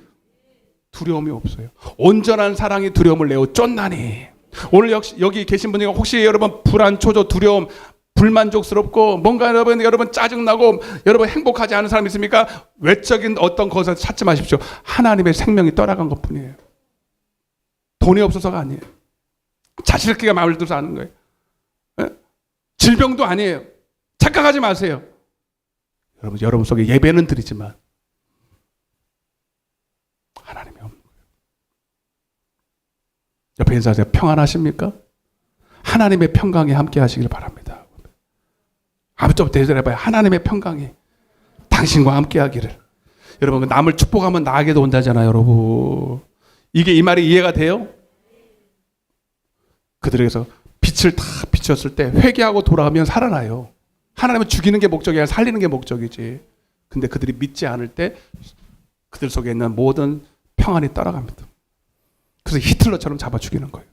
두려움이 없어요. 온전한 사랑이 두려움을 내어 쫓나니. 오늘 역시 여기 계신 분이 혹시 여러분 불안, 초조, 두려움, 불만족스럽고 뭔가 여러분 짜증나고 여러분 행복하지 않은 사람 있습니까? 외적인 어떤 것을 찾지 마십시오. 하나님의 생명이 떠나간 것뿐이에요. 돈이 없어서가 아니에요. 자식끼가 마음을 들어서 하는 거예요. 질병도 아니에요. 착각하지 마세요. 여러분 속에 예배는 드리지만 하나님이 없는 거예요. 옆에 인사하세요. 평안하십니까? 하나님의 평강이 함께 하시길 바랍니다. 아무쪼록 대절해봐요. 하나님의 평강이 당신과 함께 하기를. 여러분 남을 축복하면 나에게도 온다잖아요. 여러분 이게 이 말이 이해가 돼요? 그들에게서 빛을 다 비쳤을 때 회개하고 돌아오면 살아나요. 하나님은 죽이는 게 목적이 아니라 살리는 게 목적이지. 근데 그들이 믿지 않을 때 그들 속에 있는 모든 평안이 따라갑니다. 그래서 히틀러처럼 잡아 죽이는 거예요.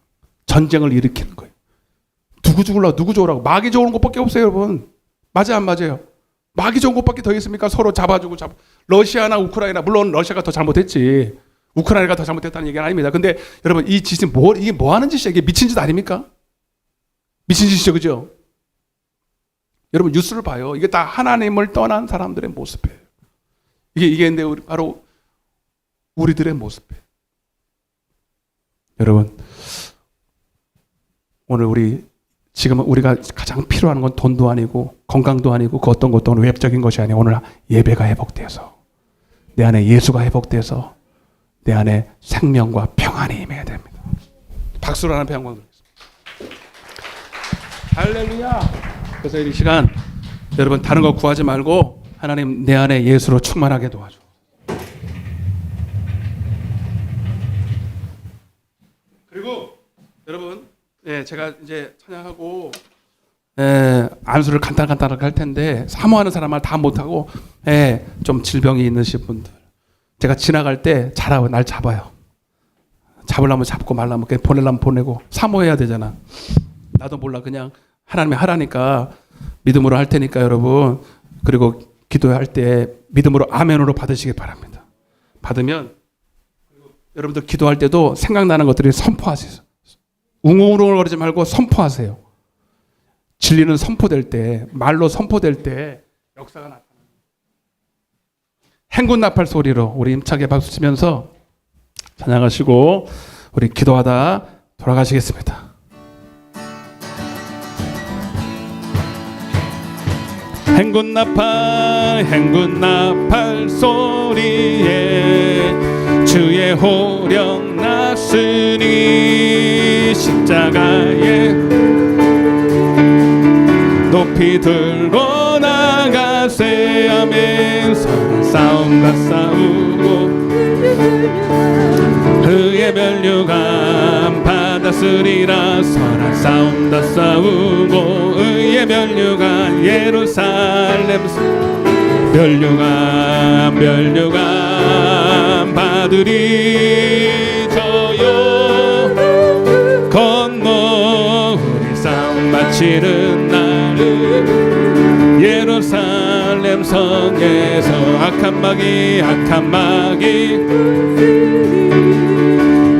전쟁을 일으키는 거예요. 누구 죽으려고 누구 좋으라고. 마귀 좋은 것밖에 없어요. 여러분 맞아 안 맞아요? 마귀 좋은 것밖에 더 있습니까? 서로 잡아주고 러시아나 우크라이나 물론 러시아가 더 잘못했지 우크라이나가 더 잘못했다는 얘기는 아닙니다. 근데 여러분 이 짓이 이게 뭐 하는 짓이야? 이게 미친 짓 아닙니까? 미친 짓이죠. 그죠? 여러분 뉴스를 봐요. 이게 다 하나님을 떠난 사람들의 모습이에요. 이게 근데 바로 우리들의 모습이에요. 여러분 오늘 지금 우리가 가장 필요한 건 돈도 아니고 건강도 아니고 그 어떤 것도 외적인 것이 아니에요. 오늘 예배가 회복돼서 내 안에 예수가 회복돼서 내 안에 생명과 평안이 임해야 됩니다. 박수로 하는 평강 드리겠습니다. 할렐루야. 그래서 이 시간 여러분 다른 거 구하지 말고 하나님 내 안에 예수로 충만하게 도와줘. 그리고 여러분 제가 이제 찬양하고 안수를 간단하게 할 텐데 사모하는 사람 말 다 못하고 좀 질병이 있으신 분들 제가 지나갈 때 날 잡아요. 잡으려면 잡고 말라면 보내려면 보내고 사모해야 되잖아. 나도 몰라 그냥 하나님이 하라니까 믿음으로 할 테니까 여러분 그리고 기도할 때 믿음으로 아멘으로 받으시기 바랍니다. 받으면 여러분들 기도할 때도 생각나는 것들이 선포하세요. 웅웅거리지 말고 선포하세요. 진리는 선포될 때, 말로 선포될 때 역사가 나타납니다. 행군 나팔 소리로 우리 힘차게 박수 치면서 찬양하시고 우리 기도하다 돌아가시겠습니다. 행군 나팔 소리에 주의 호령 났으니 십자가에 높이 들고 나가세. 아멘. 선한 싸움 다 싸우고 그의 면류관 받았으리라. 선한 싸움 다 싸우고 의의 면류관 예루살렘 면류관 받으리. 저요 건너 우리 싸움 마치는 날은 예루살렘 성에서 악한 마귀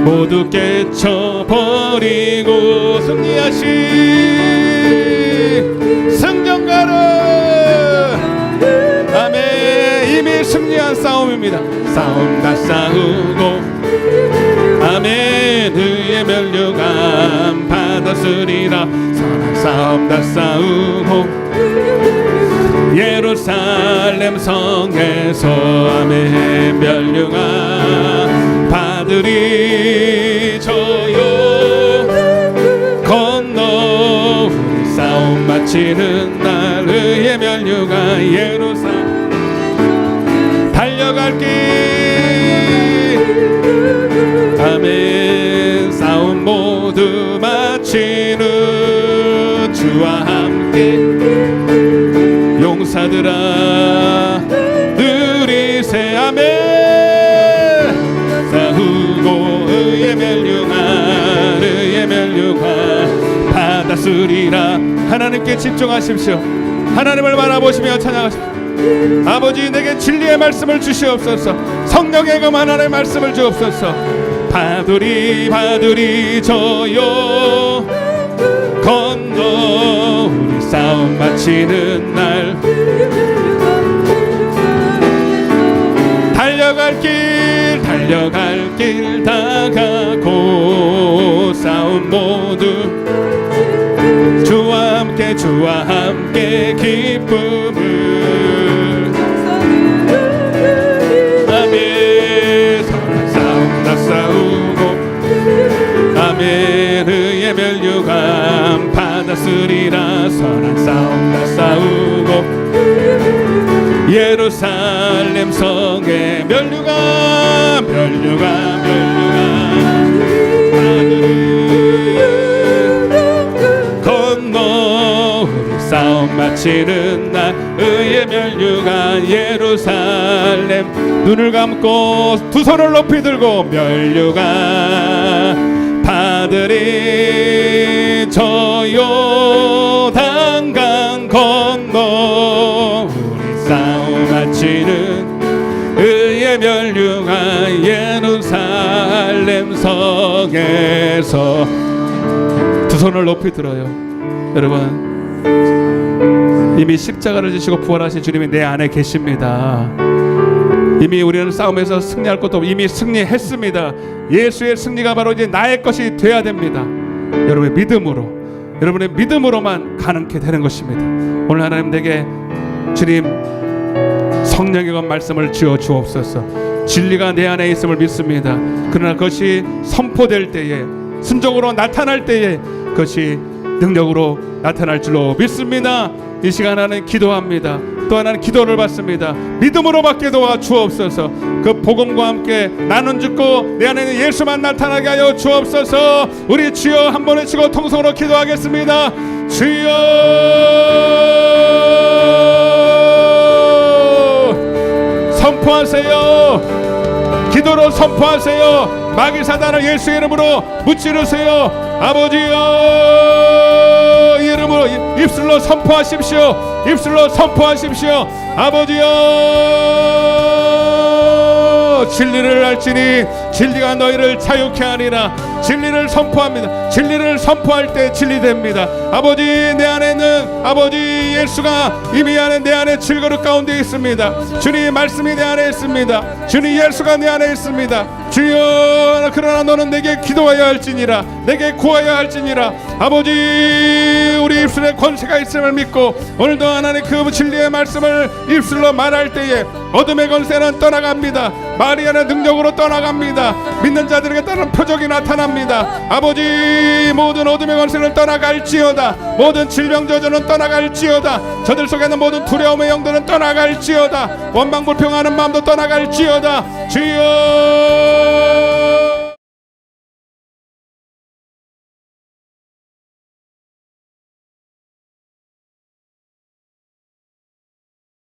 모두 깨쳐버리고 승리하신 승전가를 아멘. 이미 승리한 싸움입니다. 싸움 다 싸우고 아멘. 의의 면류관 받았으리라. 선한 싸움 다 싸우고 예루살렘 성에서 아멘. 면류관 받으리. 저요 건너 우리 싸움 마치는 날 의의 면류관 예루살렘 달려갈 길 아멘. 싸움 모두 마치는 주와 함께 용사들아 누리세. 아멘. 싸우고 의의 면류관 받았으리라. 하나님께 집중하십시오. 하나님을 바라보시며 찬양하십시오. 아버지 내게 진리의 말씀을 주시옵소서. 성령의 검 하나님의 말씀을 주옵소서. 받으리 저요 건너 우리 싸움 마치는 날 달려갈 길 다가고 싸움 모두 주와 함께 기쁨을 아멘. 선한 싸움 다 싸우고 아멘. 의의 면류관 받았으리라. 선한 싸움 다 싸우고 예루살렘 성의 면류관 건너 우리 싸움 마치는 날 의의 면류관 예루살렘 눈을 감고 두 손을 높이 들고 면류관 받으리. 저 요단강 건너 우리 싸움 마치는 의의 면류관 예루살렘 성에서 두 손을 높이 들어요. 여러분 이미 십자가를 지시고 부활하신 주님이 내 안에 계십니다. 이미 우리는 싸움에서 승리할 것도 없고 이미 승리했습니다. 예수의 승리가 바로 이제 나의 것이 되어야 됩니다. 여러분의 믿음으로만 가능케 되는 것입니다. 오늘 하나님 내게 주님 성령의 것 말씀을 주어 주옵소서. 진리가 내 안에 있음을 믿습니다. 그러나 그것이 선포될 때에 순종으로 나타날 때에 그것이 능력으로 나타날 줄로 믿습니다. 이 시간 하나님 기도합니다. 또 하나는 기도를 받습니다. 믿음으로 받게 도와 주옵소서. 그 복음과 함께 나눈 죽고 내 안에 있는 예수만 나타나게 하여 주옵소서. 우리 주여 한 번 외치고 통성으로 기도하겠습니다. 주여 선포하세요. 기도로 선포하세요. 마귀 사단을 예수의 이름으로 무찌르세요. 아버지여 이름으로 입술로 선포하십시오. 입술로 선포하십시오. 아버지여 진리를 알지니 진리가 너희를 자유케 하리라. 진리를 선포합니다. 진리를 선포할 때 진리됩니다. 아버지, 내 안에는 아버지 예수가 이미 내 안에 질거릇 가운데 있습니다. 주님 말씀이 내 안에 있습니다. 주님 예수가 내 안에 있습니다. 주여, 그러나 너는 내게 기도하여 할지니라, 내게 구하여 할지니라. 아버지, 우리 입술에 권세가 있음을 믿고 오늘도 하나님 그 진리의 말씀을 입술로 말할 때에 어둠의 권세는 떠나갑니다. 마리아의 능력으로 떠나갑니다. 믿는 자들에게 따른 표적이 나타납니다. 아버지, 모든 어둠의 권세는 떠나갈지어다. 모든 질병 저주는 떠나갈지어다. 저들 속에는 모든 두려움의 영들은 떠나갈지어다. 원망불평하는 마음도 떠나갈지어다. 주여,